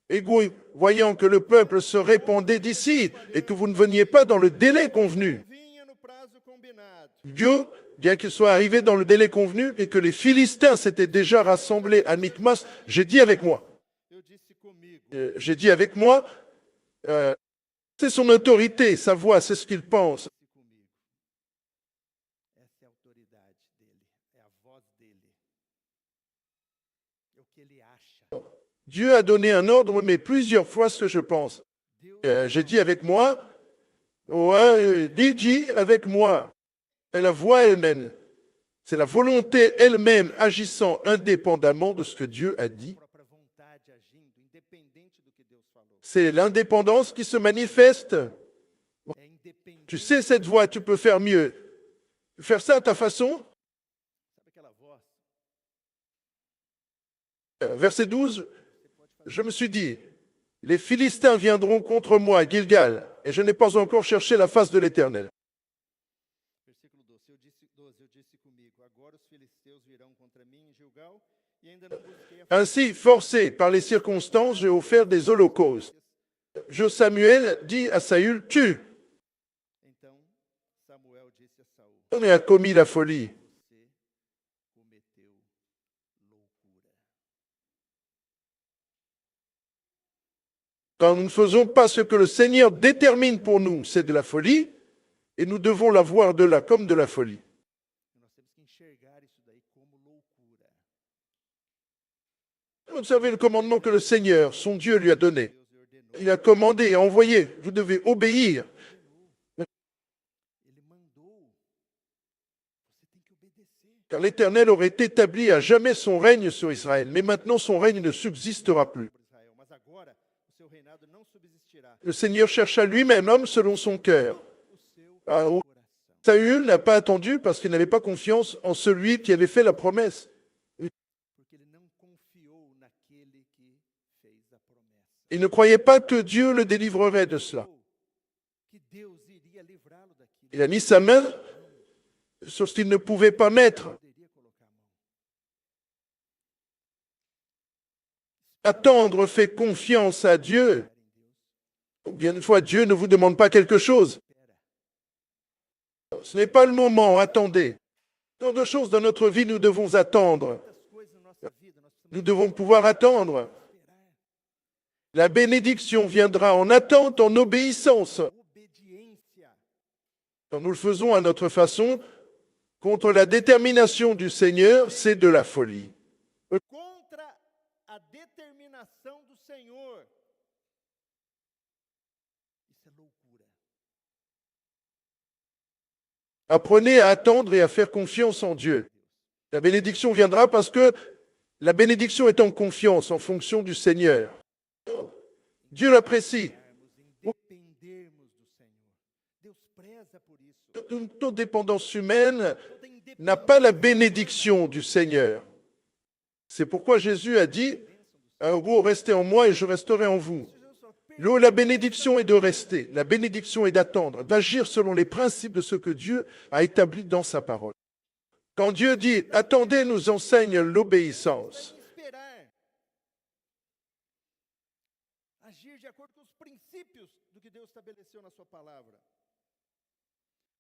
Égouille, voyant que le peuple se répandait d'ici et que vous ne veniez pas dans le délai convenu. Vinha no prazo combinado. Dieu, bien qu'il soit arrivé dans le délai convenu et que les Philistins s'étaient déjà rassemblés à Michmas, j'ai dit avec moi, Eu disse comigo. C'est son autorité, sa voix, c'est ce qu'il pense. Disse comigo. Essa é a autoridade dele. É a voz dele. É o que ele acha. Dieu a donné un ordre, mais plusieurs fois ce que je pense. Deus J'ai dit avec moi, ouais, dis avec moi. Et la voix elle-même, c'est la volonté elle-même agissant indépendamment de ce que Dieu a dit. a própria vontade agindo, independente do que Deus falou. C'est l'indépendance qui se manifeste. É independente. Tu sais cette voix, tu peux faire mieux. Faire ça à ta façon. Sabe aquela voz? Verset 12, je me suis dit, les Philistins viendront contre moi à Gilgal, et je n'ai pas encore cherché la face de l'Éternel. Versículo 12. Eu disse comigo: agora os filisteus virão contra mim em Gilgal e ainda não busquei a Ainsi, forcé par les circonstances, j'ai offert des holocaustes. Samuel dit à Saül, tue. Então On a commis la folie. você cometeu loucura. Quand nous ne faisons pas ce que le Seigneur détermine pour nous, c'est de la folie, et nous devons la voir de là comme de la folie. E nós temos que enxergar isso daí como loucura. Vous savez le commandement que le Seigneur, son Dieu, lui a donné. Deus lhe ordenou, Il a commandé et envoyé. Vous devez obéir. ele mandou. Você tem que obedecer. Car l'Éternel aurait établi à jamais son règne sur Israël. Mais maintenant, son règne ne subsistera plus. Por Israel. Mas agora o seu reinado não subsistirá. Le Seigneur chercha lui-même homme selon son cœur. O seu Ah, coração. Saül n'a pas attendu parce qu'il n'avait pas confiance en celui qui avait fait la promesse. Porque ele não confiou naquele que fez a promessa. Il ne croyait pas que Dieu le délivrerait de cela. Que Deus iria livrá-lo daquilo. Il a mis sa main sur ce qu'il ne pouvait pas mettre. Poderia colocar a mão. Attendre fait confiance à Dieu. Bien une fois, Dieu ne vous demande pas quelque chose. Ce n'est pas le moment, attendez. Tant de choses dans notre vie, nous devons attendre. Muitas coisas na nossa vida nós precisamos Nous devons pouvoir attendre. esperar. La bénédiction viendra en attente, en obéissance. Obediência. Quand nous le faisons à notre façon, contre la détermination du Seigneur, c'est de la folie. Contra a determinação do Senhor. Isso é loucura. Apprenez à attendre et à faire confiance en Dieu. La bénédiction viendra parce que la bénédiction est en confiance, en fonction du Seigneur. Dieu l'apprécie. Em dependermos do Senhor. Deus preza por isso. Toute dépendance humaine Toda n'a pas la bénédiction du Seigneur. C'est pourquoi Jésus a dit, vous restez en moi et je resterai en vous. La bénédiction est de rester, la bénédiction est d'attendre, d'agir selon les principes de ce que Dieu a établi dans sa parole. Quand Dieu dit, attendez, nous enseigne l'obéissance. esperar. Agir de acordo com os princípios do que Deus estabeleceu na sua palavra.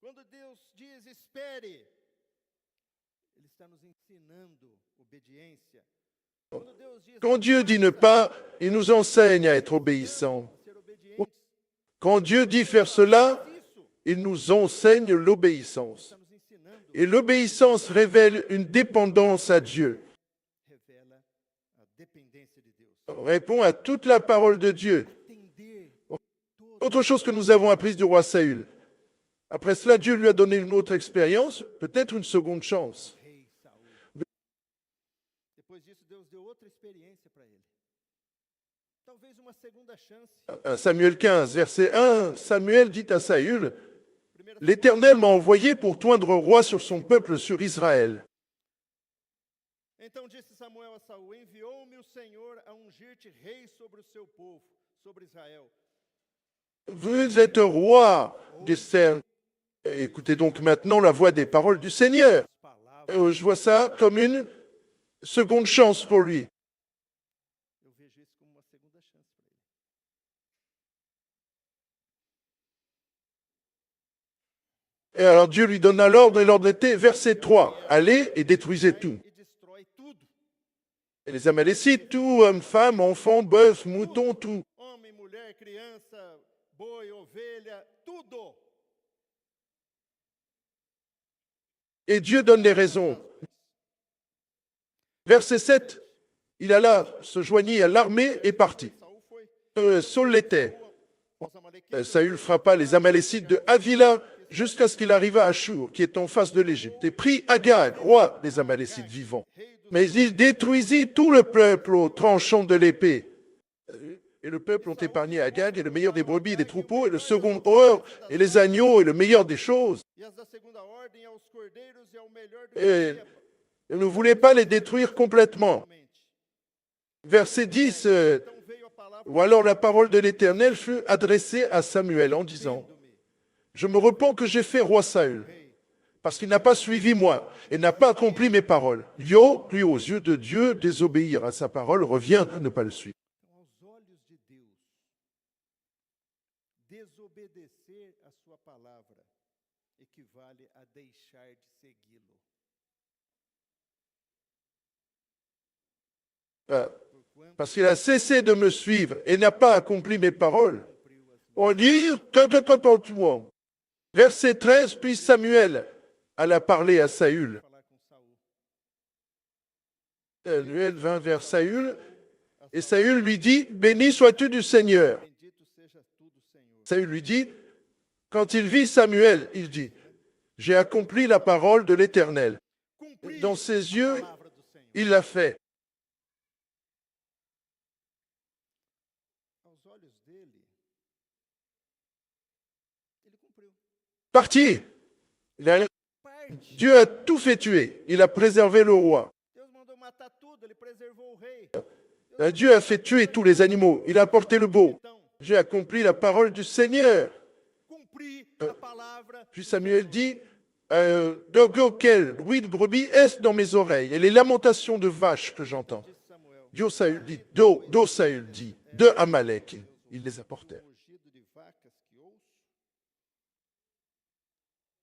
Quando Deus diz espere, Ele está nos ensinando obediência. Quand Dieu dit ne pas, il nous enseigne à être obéissants. ser obedientes, Quand Dieu dit faire cela, isso il nous enseigne l'obéissance. está nos ensinando, Et l'obéissance révèle une dépendance à Dieu. revela a dependência de Deus. Répond à toute la parole de Dieu. Entender Autre chose que nous avons apprise du roi Saül. Après cela, Dieu lui a donné une autre expérience, peut-être une seconde chance. rei Saul. Depois disso, Deus deu outra experiência para ele. Talvez uma segunda chance. 1 Samuel 15, verset 1, Samuel dit à Saül, Primeira l'Éternel m'a envoyé pour toindre roi sur son peuple, sur Israël. Então disse Samuel a Saul: enviou-me o Senhor a ungir-te rei sobre o seu povo, sobre Israel. Vous êtes roi d'Israël. Écoutez donc maintenant la voix des paroles du Seigneur. As palavras, Je vois ça comme une seconde chance pour lui. eu vejo isso como uma segunda chance para ele. Et alors Dieu lui donna l'ordre, et l'ordre était, verset 3, allez et détruisez tout. E destrói tudo. Et les Amalécites, tout, hommes, femmes, enfants, bœufs, moutons, tout. Homem, mulher, criança, boi, ovelha, tudo. Et Dieu donne les raisons. Verset 7, il alla, se joignit à l'armée et partit. Saul foi Saul l'était. aos Amalequitas. Saül frappa les Amalécites de Havila jusqu'à ce qu'il arriva à Shur, qui est en face de l'Égypte, et prit Agag, roi des Amalécites vivants. Rei dos Mais il détruisit tout le peuple au tranchant de l'épée. Et le peuple ont épargné Agag et le meilleur des brebis et des troupeaux, et le second or, et les agneaux, et le meilleur des choses. e as da segunda ordem aos cordeiros e ao melhor do Et que il ne voulait pas les détruire complètement. somente. Verset 10, Então veio a palavra ou alors la parole de l'Éternel fut adressée à Samuel en disant, do me, je me repens que j'ai fait roi Saül, parce qu'il n'a pas suivi moi et n'a pas accompli mes paroles. Yo, lui aux yeux de Dieu, désobéir à sa parole revient à ne pas le suivre. Então, aos olhos de Deus, desobedecer a sua palavra equivale a deixar de segui-lo. Parce qu'il a cessé de me suivre et n'a pas accompli mes paroles. On dit, verset 13, puis Samuel alla parler à Saül. Falar com Saul. Samuel vint vers Saül, et Saül lui dit, béni sois-tu du Seigneur. Bendito seja tu do Senhor. Saül lui dit, quand il vit Samuel, il dit, j'ai accompli la parole de l'Éternel. Cumprir Dans ses yeux, a palavra do Senhor. il l'a fait. Aos olhos dele, ele cumpriu. Parti. Parte. Dieu a tout fait tuer. Il a préservé le roi. Deus mandou matar tudo, ele preservou o rei. Dieu a fait tuer tous les animaux. Il a apporté le beau. Então, J'ai accompli la parole du Seigneur. cumprir a palavra. Puis Samuel dit, quel bruit de brebis est-ce dans mes oreilles et les lamentations de vaches que j'entends. Disse Samuel. Do Saül dit, de Amalek. Il les apportait. Um rugido de vacas que ouço.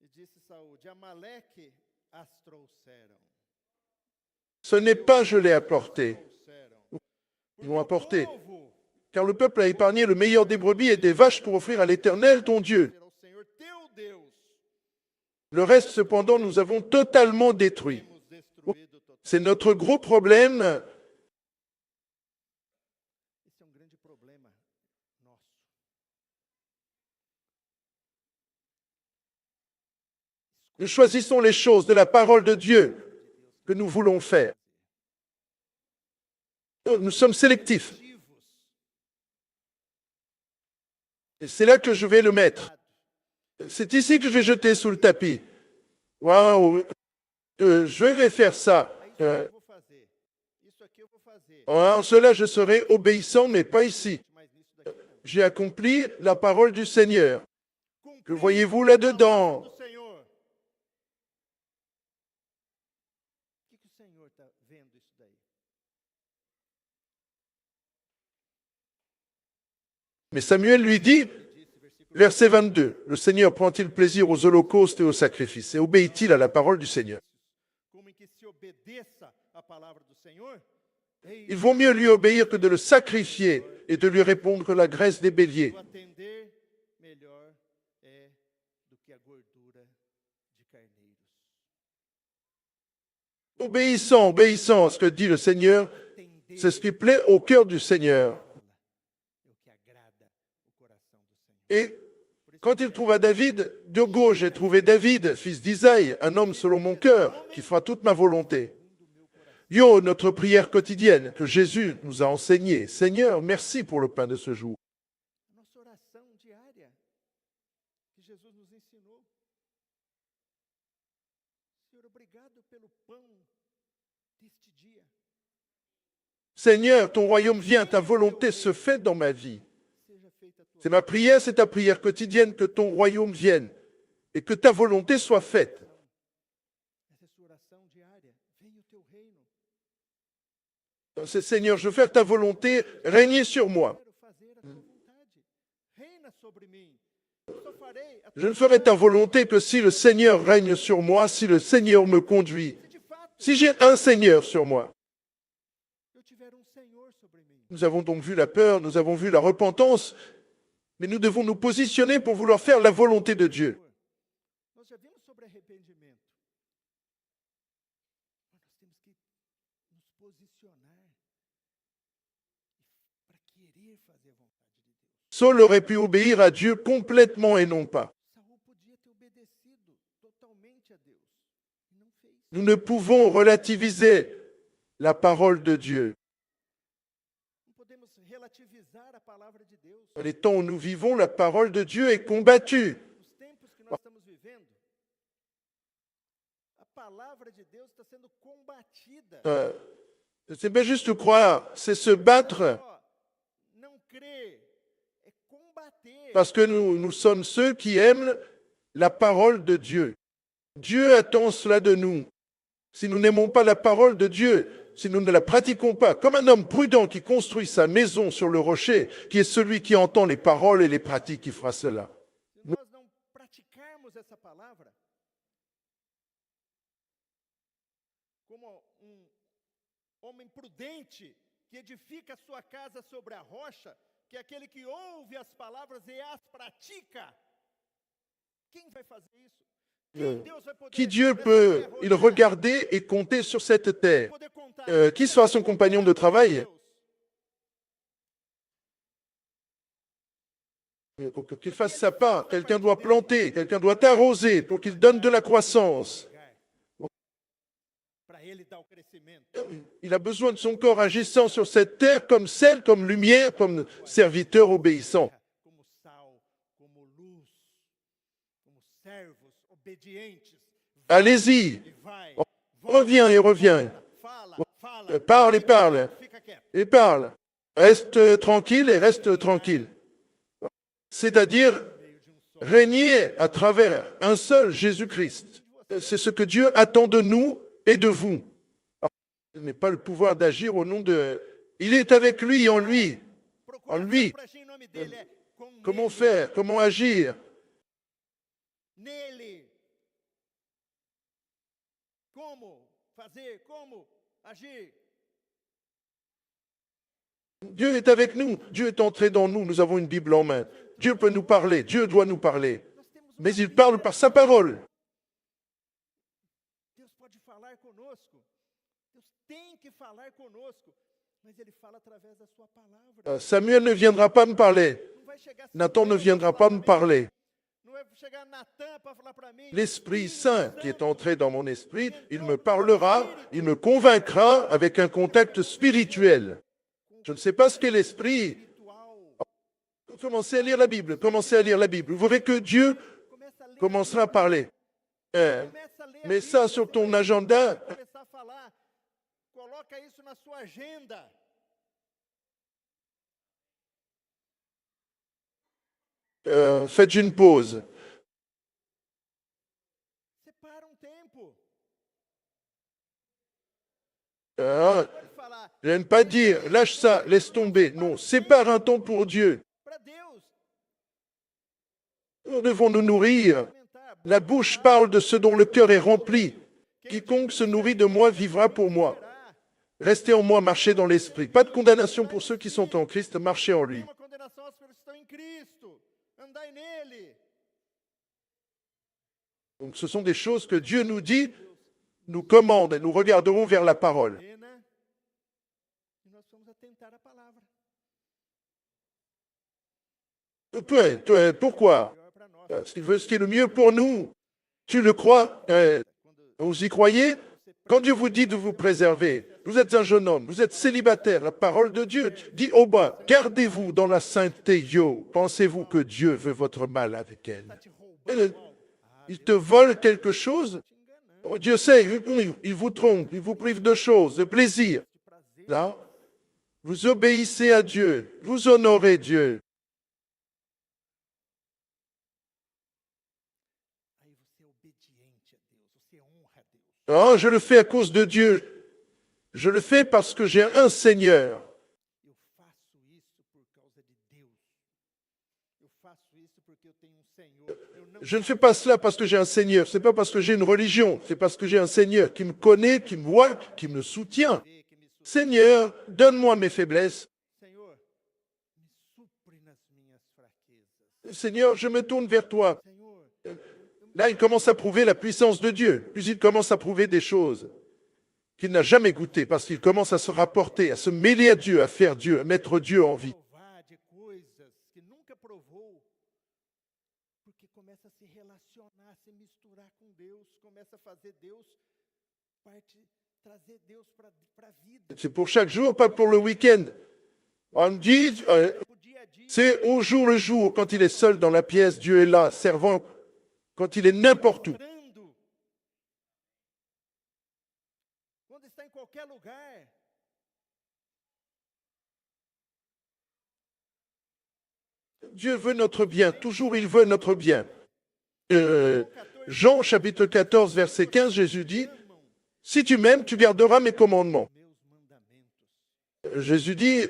E disse Saul, de Amaleque as trouxeram. Ce n'est pas je l'ai apporté. Trouxeram. Ils l'ont apporté. Povo Car le peuple a épargné le meilleur des brebis et des vaches pour offrir à l'Éternel ton Dieu. será o Senhor teu Deus. Le reste, cependant, nous avons totalement détruit. Temos destruído total. C'est notre gros problème. Esse é grande problema nosso. Nous choisissons les choses de la parole de Dieu que nous voulons faire. Nous sommes sélectifs. Motivos. Et c'est là que je vais le mettre. C'est ici que je vais jeter sous le tapis. Waouh, je vais faire ça. É isso que eu vou fazer. Isso aqui eu vou fazer. En cela, je serai obéissant, mais pas ici. Mas nisso daqui não. J'ai accompli la parole du Seigneur. Que Cumprir voyez-vous a là-dedans? palavra do Senhor. O que o Senhor está vendo isso daí? Mais Samuel lui dit, Ele disse, versículo verset 22, le Seigneur prend-il plaisir aux holocaustes et aux sacrifices et obéit-il à la parole du Seigneur? como em que se obedeça a palavra do Senhor. Il vaut mieux lui obéir que de le sacrifier et de lui répondre la graisse des béliers. O atender melhor é do que a gordura de carneiros. Obéissant à ce que dit le Seigneur, Atender c'est ce qui plaît au cœur du Seigneur. é o que agrada o coração do Senhor. Et quand il trouva David, de gauche, j'ai trouvé David, fils d'Isaïe, un homme selon mon cœur, qui fera toute ma volonté. Yo, notre prière quotidienne que Jésus nous a enseignée. Seigneur, merci pour le pain de ce jour. A nossa oração diária que Jesus nos ensinou. Senhor, obrigado pelo pão deste dia. Seigneur, ton royaume vient, ta volonté se fait dans ma vie. Seja feita a tua C'est ma prière, c'est ta prière quotidienne, que ton royaume vienne et que ta volonté soit faite. essa é a sua oração diária. Venha o teu reino. C'est Seigneur, je veux faire ta volonté, régner sur moi. Quero fazer a tua vontade. Reina sobre mim. Eu só farei a Je ne ferai ta volonté que si le Seigneur règne sur moi, si le Seigneur me conduit, Se de fato si j'ai un Seigneur sur moi. eu tiver Senhor sobre mim. Nous avons donc vu la peur, nous avons vu la repentance, mais nous devons nous positionner pour vouloir faire la volonté de Dieu. Nós já vimos sobre arrependimento. Mas nós temos que nos posicionar para querer fazer a vontade de Deus. Saul aurait pu obéir à Dieu complètement et non pas. Saul podia ter obedecido totalmente a Deus e não fez. Nous ne pouvons relativiser la parole de Dieu. Não podemos relativizar a palavra de Deus. Dans les temps où nous vivons, la parole de Dieu est combattue. Nos tempos que nós estamos vivendo, a palavra de Deus está sendo combatida. C'est pas juste croire, c'est se battre, Ó, não crer é combater. parce que nous sommes ceux qui aiment la parole de Dieu. Dieu attend cela de nous. Si nous n'aimons pas la parole de Dieu, si nous ne la pratiquons pas, comme un homme prudent qui construit sa maison sur le rocher, qui est celui qui entend les paroles et les pratiques qui fera cela. Se nós não praticarmos essa palavra, homem prudente, que edifica a sua casa sobre a rocha, que é aquele que ouve as palavras e as pratica. Quem vai fazer isso? Quem Deus vai poder Qui Dieu dessa peut terra il olhar? regarder et compter sur cette terre? Poder contar Qui sera son compagnon de travail? Deus. Pour qu'il fasse sa part, quelqu'un doit planter, quelqu'un doit arroser pour qu'il donne de la croissance. Para ele dar o crescimento. Il a besoin de son corps agissant sur cette terre comme sel, comme lumière, comme serviteur obéissant. Como sal, como luz, como servos obedientes. Allez-y, E vai, reviens et reviens. fala, Parle et parle, fica quieto. et parle. Reste tranquille et reste tranquille. C'est-à-dire régner à travers un seul Jésus-Christ. C'est ce que Dieu attend de nous et de vous. Il n'est pas le pouvoir d'agir au nom de... Il est avec lui, en lui. Procura lui. sempre agir em nome dele, é com Comment nele, faire? Comment agir? nele. Como fazer, como agir. Dieu est avec nous. Dieu est entré dans nous. Nous avons une Bible en main. Dieu peut nous parler. Dieu doit nous parler. Nós temos uma Mais il Bíblia. parle par sa parole. Deus pode falar conosco. Deus tem que falar conosco. Mas ele fala através da sua palavra. Samuel ne viendra pas me parler. Não vai chegar Nathan ne Samuel viendra pra pas falar me pra mim. parler. Não vai chegar Natan para falar para mim. L'Esprit Saint qui est entré dans mon esprit, il me parlera, il me convaincra avec un contact spirituel. Je ne sais pas ce qu'est l'Esprit. Espiritual. Commencez à lire la Bible. Commencez à lire la Bible. Vous verrez que Dieu Começa a ler. commencera à parler. Começa a ler a Mets Bíblia, ça sur ton você agenda. vai começar a falar. Coloca isso na sua agenda. Faites une pause. Separa um tempo. Ah, Pode falar je n'aime pas dire, lâche ça, laisse tomber. Non, sépare un temps pour Dieu. para Deus. Nous devons nous nourrir. Alimentar. La bouche parle de ce dont le cœur est rempli. Quiconque se nourrit de moi vivra pour moi. Restez en moi, marchez dans l'esprit. Pas de condamnation pour ceux qui sont en Christ, marchez en lui. Nenhuma condenação aos que estão em Cristo. Andai nele. Donc ce sont des choses que Dieu nous dit, nous commande, et nous regarderons vers la parole. Pena. E nós vamos atentar à palavra. Pourquoi? Melhor para nós. S'il veut ce qui est le mieux pour nous. Tu le crois? Vous y croyez? Quand Dieu vous dit de vous préserver, vous êtes un jeune homme, vous êtes célibataire, la parole de Dieu dit au bas, gardez-vous dans la sainteté, yo. Pensez-vous que Dieu veut votre mal avec elle? Está te roubando. Il te vole quelque chose? Te enganando. Oh, Dieu sait, il vous trompe, il vous prive de choses, de plaisir. De prazer. Là, vous obéissez à Dieu, vous honorez Dieu. Aí você é obediente a Deus. Você honra a Deus. Oh, je le fais à cause de Dieu. Je le fais parce que j'ai un Seigneur. Eu faço isso por causa de Deus. Eu faço isso porque eu tenho um Senhor. Eu não Je ne fais pas cela parce que j'ai un Seigneur. C'est pas parce que j'ai une religion. C'est parce que j'ai un Seigneur qui me connaît, qui me voit, qui me soutient. sei que me supre. Seigneur, donne-moi mes faiblesses. Senhor, me supre nas minhas fraquezas. Seigneur, je me tourne vers toi. Senhor, Là, il commence à prouver la puissance de Dieu. Puis il commence à prouver des choses qu'il n'a jamais goûtées parce qu'il commence à se rapporter, à se mêler à Dieu, à faire Dieu, à mettre Dieu en vie. provar de coisas que nunca provou. Porque começa a se relacionar, a se misturar com Deus, começa a fazer Deus parte, trazer Deus para a vida. C'est pour chaque jour, pas pour le week-end. On me dit, O dia a dia, c'est au jour le jour, quand il est seul dans la pièce, Dieu est là, servant, quand il est n'importe où. mostrando. Quando está em qualquer lugar. Dieu veut notre bien, toujours il veut notre bien. Jean chapitre 14, verset 15, Jésus dit, Amam si tu m'aimes, tu garderas mes commandements. meus mandamentos. Jésus dit,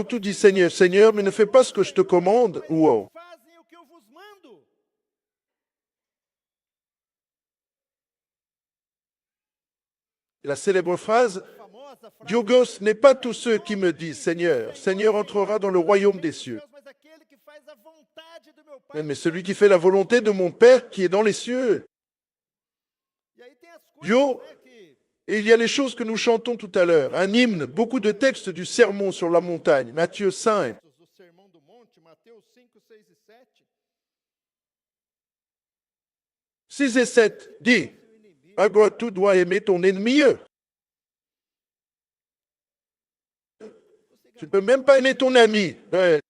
tout dit Seigneur, Seigneur, mais ne fais pas ce que je te commande. Wow. Fazem o que eu vos mando. La célèbre phrase, Famosa. famosa frase. Diogos n'est pas tous ceux qui me disent Seigneur, Seigneur entrera dans le royaume des cieux. Deus, mas aquele que faz a vontade do meu Pai. Mais celui qui fait la volonté de mon Père qui est dans les cieux. E aí tem as Dio, coisas, né, que et il y a les choses que nous chantons tout à l'heure. Un hymne, beaucoup de textes du sermon sur la montagne, Matthieu 5. do Sermão do Monte, Mateus 5, 6 e 7. 6 et 7 dit, agora tu dois aimer ton ennemi. Tu ne peux même pas aimer ton ami. Ouais.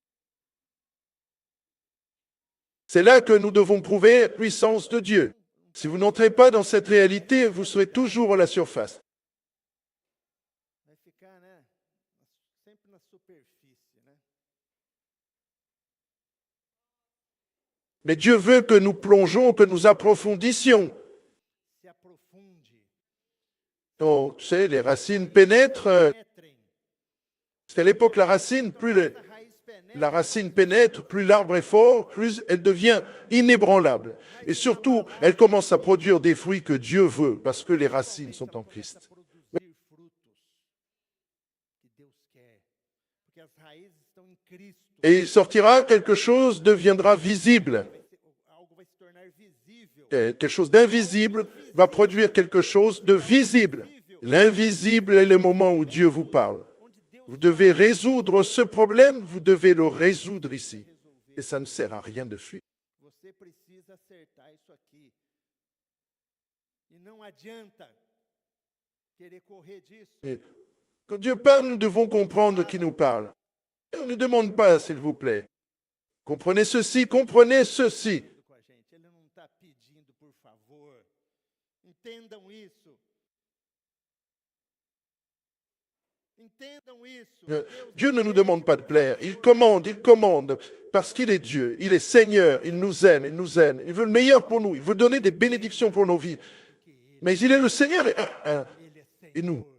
C'est là que nous devons prouver la puissance de Dieu. Si vous n'entrez pas dans cette réalité, vous serez toujours à la surface. Vai ficar, né, sempre na superfície, né? Mais Dieu veut que nous plongeons, que nous approfondissions. Se aprofunde, Donc, tu sais, les racines pénètrent. penetrem. C'est à l'époque la racine, plus A raiz penetra, la racine pénètre, plus l'arbre est fort, plus elle devient inébranlable. Et surtout, elle commence à produire des fruits que Dieu veut, parce que les racines sont en começa a Christ. produzir frutos que Deus quer, porque as raízes estão em Cristo. Et il sortira, quelque chose deviendra visible. Algo vai se tornar visível. Quelque chose d'invisible va produire quelque chose de visible. L'invisible est le moment où Dieu vous parle. Onde Deus Vous devez résoudre ce problème, vous devez le résoudre ici. Et ça ne sert à rien de fuir. Você precisa acertar isso aqui. E não adianta querer correr disso. Et quand Dieu parle, nous devons comprendre qui nous parle. Et on ne demande pas, s'il vous plaît. Comprenez ceci, comprenez ceci. Com a gente. Ele não está pedindo, por favor. Entendam isso. Entendam isso. Dieu ne nous demande pas de plaire. Il commande, parce qu'il est Dieu. Il est Seigneur, il nous aime, il nous aime. Il veut le meilleur pour nous, il veut donner des bénédictions pour nos vies. Mais il est le Seigneur Ele é et nous. Senhor.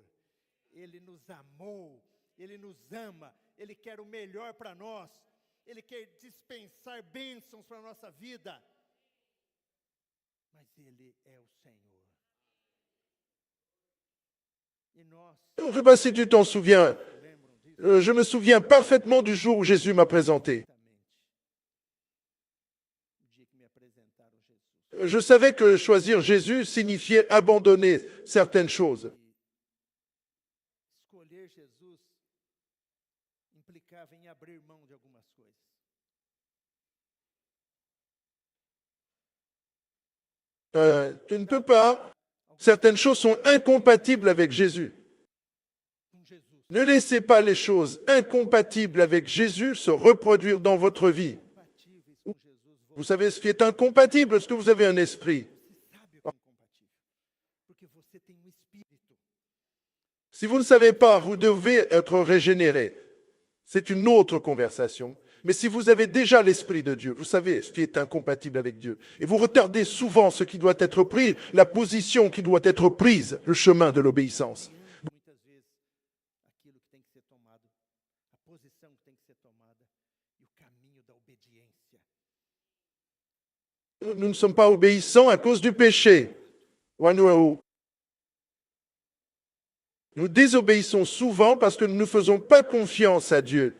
Ele nos amou. Ele nos ama. Ele quer o melhor para nós. Ele quer dispensar bênçãos para a nossa vida. Mas Ele é o Senhor. E nós Je ne sais pas si tu t'en souviens. lembram disso Je me souviens parfaitement du jour où Jésus m'a présenté. exatamente. O dia que me apresentaram Jesus. Je savais que choisir Jésus signifiait abandonner certaines choses. Escolher Jesus implicava em abrir mão de algumas coisas. Tu ne peux pas. Certaines choses sont incompatibles avec Jésus. Com Jesus. Ne laissez pas les choses incompatibles avec Jésus se reproduire dans votre vie. Compatíveis com Jesus. Vous savez ce qui est incompatible, parce que vous avez un esprit. Você sabe o que é incompatível. Porque você tem um espírito. Si vous ne savez pas, vous devez être régénéré. C'est une autre conversation. Mais si vous avez déjà l'Esprit de Dieu, vous savez ce qui est incompatible avec Dieu. Et vous retardez souvent ce qui doit être pris, la position qui doit être prise, le chemin de l'obéissance. Muitas vezes aquilo que tem que ser tomado, a posição que tem que ser tomada e o caminho da obediência. Nous ne sommes pas obéissants à cause du péché. Nous désobéissons souvent parce que nous ne faisons pas confiance à Dieu.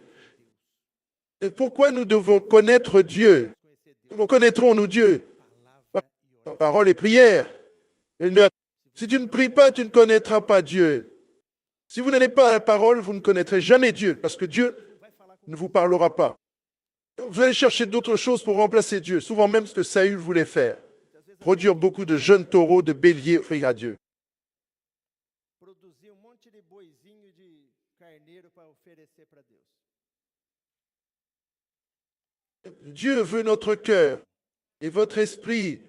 Et pourquoi nous devons connaître Dieu? Conhecer Deus, Comment connaîtrons-nous Dieu? palavra e Parole et prière. Si tu ne pries pas, tu ne connaîtras pas Dieu. Si vous n'allez pas à la parole, vous ne connaîtrez jamais Dieu, parce que Dieu vai falar com ne vous parlera pas. Vous allez chercher d'autres choses pour remplacer Dieu, souvent même ce que Saül voulait faire. Produire beaucoup de jeunes taureaux, de béliers, offrir à Dieu. produzir monte de boizinho de carneiro para oferecer para Deus. Dieu veut notre cœur et votre esprit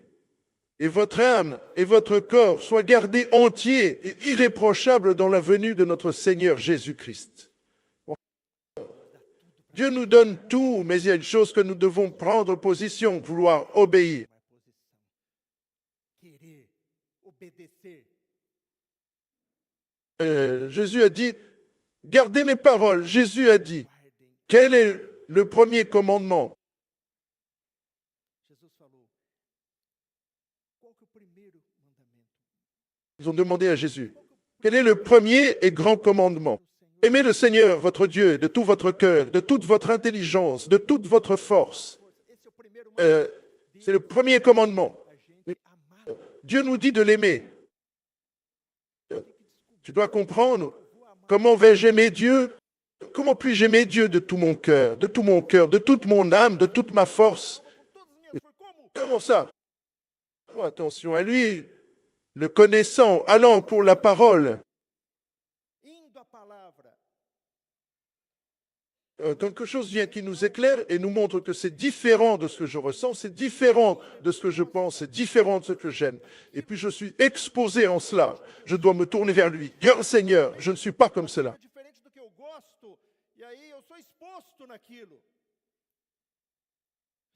et votre âme et votre corps soient gardés entiers et irréprochables dans la venue de notre Seigneur Jésus-Christ. Dieu nous donne tout, mais il y a une chose que nous devons prendre position, vouloir obéir. Tomar posição. Querer, obedecer. Jésus a dit, gardez mes paroles. Jésus a dit, Guardem. quel est le premier commandement? Jesus falou: qual que é o primeiro mandamento? Ils ont demandé à Jésus, Quel est le premier et grand commandement? Aimez le Seigneur, votre Dieu, de tout votre cœur, de toute votre intelligence, de toute votre force. Esse é o primeiro Euh, c'est le premier commandement. a gente amar. Dieu nous dit de l'aimer. Tu dois comprendre comment vais-je aimer Dieu? Comment puis-je aimer Dieu de tout mon cœur, de tout mon cœur, de toute mon âme, de toute ma force? Com todas as minhas forças, como? Comment ça? Oh, attention à lui, le connaissant, allant pour la parole. Indo à palavra. Quelque chose vient qui nous éclaire et nous montre que c'est différent de ce que je ressens, c'est différent de ce que je pense, c'est différent de ce que j'aime. Et puis je suis exposé en cela. Je dois me tourner vers lui. Dire, Seigneur, je ne suis pas comme cela. É diferente do que eu gosto, e aí eu sou exposto naquilo.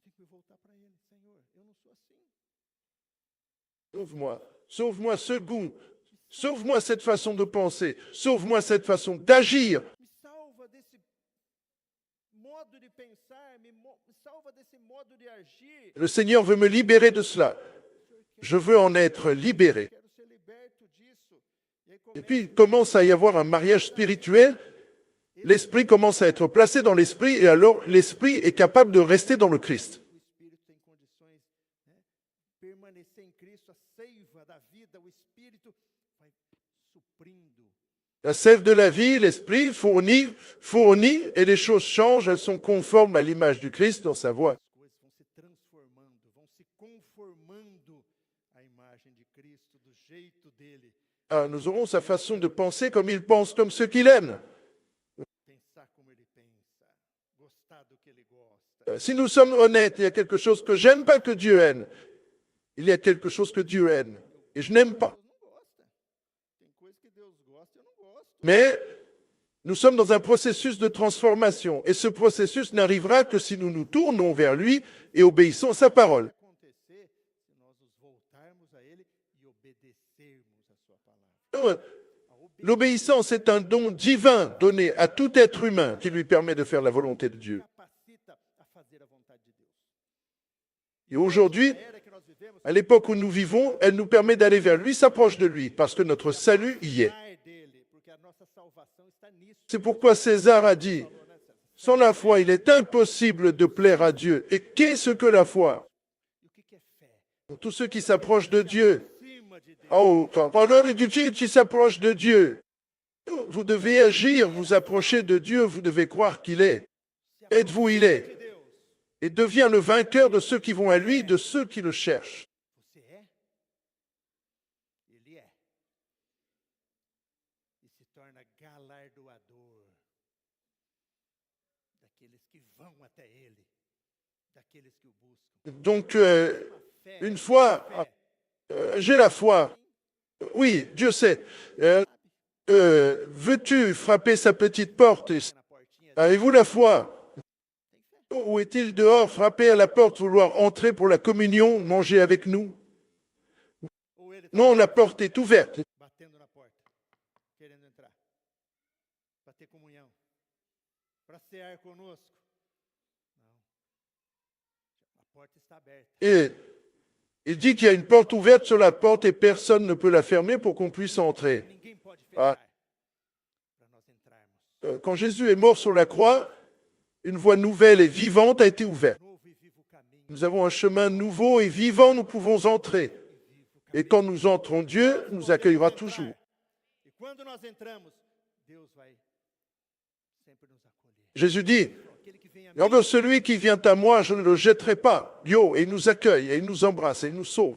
Eu tenho que me voltar para ele. Senhor, eu não sou assim. Sauve-moi, sauve-moi ce goût, sauve-moi cette façon de penser, sauve-moi cette façon d'agir. Me salva desse modo de pensar, me salva desse modo de agir. Le Seigneur veut me libérer de cela. Je veux en être libéré. Quero ser liberto disso. E aí Et puis, il commence à y avoir un mariage spirituel. L'esprit commence à être placé dans l'esprit et alors l'esprit est capable de rester dans le Christ. o Espírito tem condições, né? Permanecer em Cristo, a seiva da vida, o Espírito vai suprindo. La sève de la vie, l'esprit fournit et les choses changent, elles sont conformes à l'image du Christ dans sa voix. As coisas vão se transformando, vão se conformando à imagem de Cristo, do jeito dele. Ah, nous aurons sa façon de penser comme il pense, comme ceux qu'il aime. Pensar como ele pensa, gostar do que ele gosta. Si nous sommes honnêtes, il y a quelque chose que j'aime pas que Dieu aime. Il y a quelque chose que Dieu aime. Et je n'aime pas. Deus não gosta. Tem coisa que Deus gosta e eu não gosto. Mais nous sommes dans un processus de transformation. Et ce processus n'arrivera que si nous nous tournons vers lui et obéissons à sa parole. Acontecer se nós nos voltarmos a ele e obedecermos a sua palavra. Donc, A l'obéissance est un don divin donné à tout être humain qui lui permet de faire la volonté de Dieu. capacita a fazer a vontade de Deus. Et aujourd'hui, A era que nós vivemos, à l'époque où nous vivons, elle nous permet d'aller vers lui, s'approche de lui, parce que notre salut y est. cuidar dele, porque a nossa salvação está nisso. C'est pourquoi César a dit, sans la foi, il est impossible de plaire à Dieu. Et qu'est-ce que la foi? E o que é fé? Pour tous ceux qui s'approchent de Dieu. Acima de Deus. Oh, pendant les Dieu qui s'approchent de Dieu. Vous devez agir, vous approchez de Dieu, vous devez croire qu'il est. Êtes-vous, il est. De Deus. Et devient le vainqueur de ceux qui vont à lui, de ceux qui le cherchent. Você é? Ele é. E se torna galardoador daqueles que vão até ele, daqueles que o buscam. Donc, Fé, une fois, j'ai la foi. Oui, Dieu sait. Veux-tu frapper sa petite porte? na portinha, Avez-vous la foi? tem fé. Ou est-il dehors, frapper à la porte, vouloir entrer pour la communion, manger avec nous? Ou ele tá Non, la porte est ouverte. batendo na porta, querendo entrar, para ter comunhão, para cear conosco. Não. A porta está aberta. Et il dit qu'il y a une porte ouverte sur la porte et personne ne peut la fermer pour qu'on puisse entrer. Ninguém pode Ah. fechar para nós entrarmos. Quand Jésus est mort sur la croix, une voie nouvelle et vivante a été ouverte. Novo e vivo caminho. Nous avons un chemin nouveau et vivant, nous pouvons entrer. Et quand nous entrons, Dieu nous accueillera toujours. E quando nós entramos, Deus vai sempre nos acolher. Jésus dit, Aquele que vem a et envers celui qui vient à moi, je ne le jetterai pas. Yo, et il nous accueille, et il nous embrasse, et il nous sauve.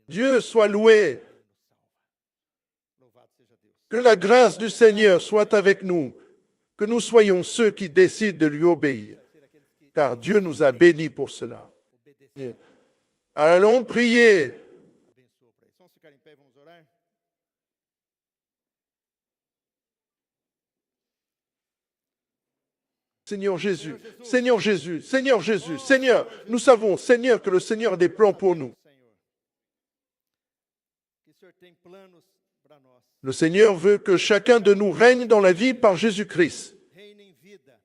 Dieu soit loué. nos salva. Louvado seja Deus. Que la grâce du Seigneur soit avec nous. Que nous soyons ceux qui décident de lui obéir. Ser aqueles que Car Dieu nous a bénis pour cela. obedecem. Allons prier. Abençoa para isso. Vamos ficar em pé e vamos orar? Seigneur Jésus, Seigneur Jésus, Seigneur Jésus, Seigneur, nous savons, Seigneur, que le Seigneur a des plans pour nous. Senhor. Que o Senhor tem planos para nós. Le Seigneur veut que chacun de nous règne dans la vie par Jésus-Christ. Reina em vida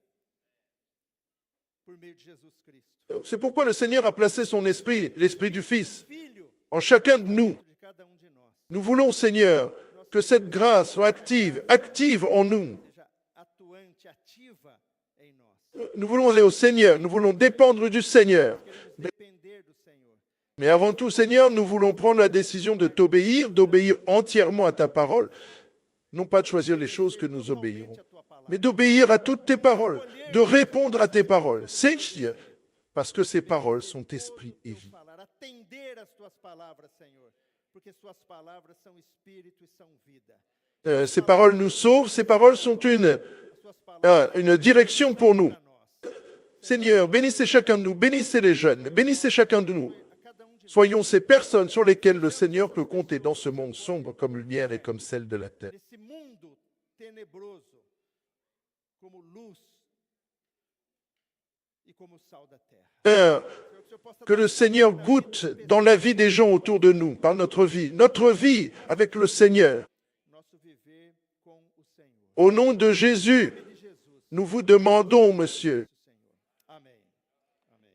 por meio de Jesus Cristo. C'est pourquoi le Seigneur a placé son esprit, l'esprit du Fils, Filho en chacun de nous. de cada de nós. Nous voulons, Seigneur, Nós Que cette grâce soit active en nous. seja atuante, ativa em nós. Nous voulons aller au Seigneur, nous voulons dépendre du Seigneur. Queremos depender do Senhor. Mais avant tout, Seigneur, nous voulons prendre la décision de t'obéir, d'obéir entièrement à ta parole. Non pas de choisir les choses que nous obéirons, Totalmente a tua palavra. mais d'obéir à toutes tes paroles, de répondre à tes paroles. Seigneur, parce que ces paroles sont esprit et vie. Atender às tuas palavras, Senhor, porque suas palavras são espírito e são vida. Ces paroles nous sauvent, ces paroles sont As suas palavras une direction pour nous. para nós. Seigneur, bénissez chacun de nous, bénissez les jeunes, bénissez chacun de nous. A cada de nós, Soyons ces personnes sur lesquelles le Seigneur peut compter dans ce monde sombre comme lumière et comme celle de la terre. nesse mundo tenebroso, como luz e como sal da terra. Père, Senhor, que o Senhor possa que le Seigneur goûte dans la vie des gens autour de nous, par notre vie avec le Seigneur. nosso viver com o Senhor. Au nom de Jésus, De Jesus, nous vous demandons, Monsieur, Senhor. Amém. Amém.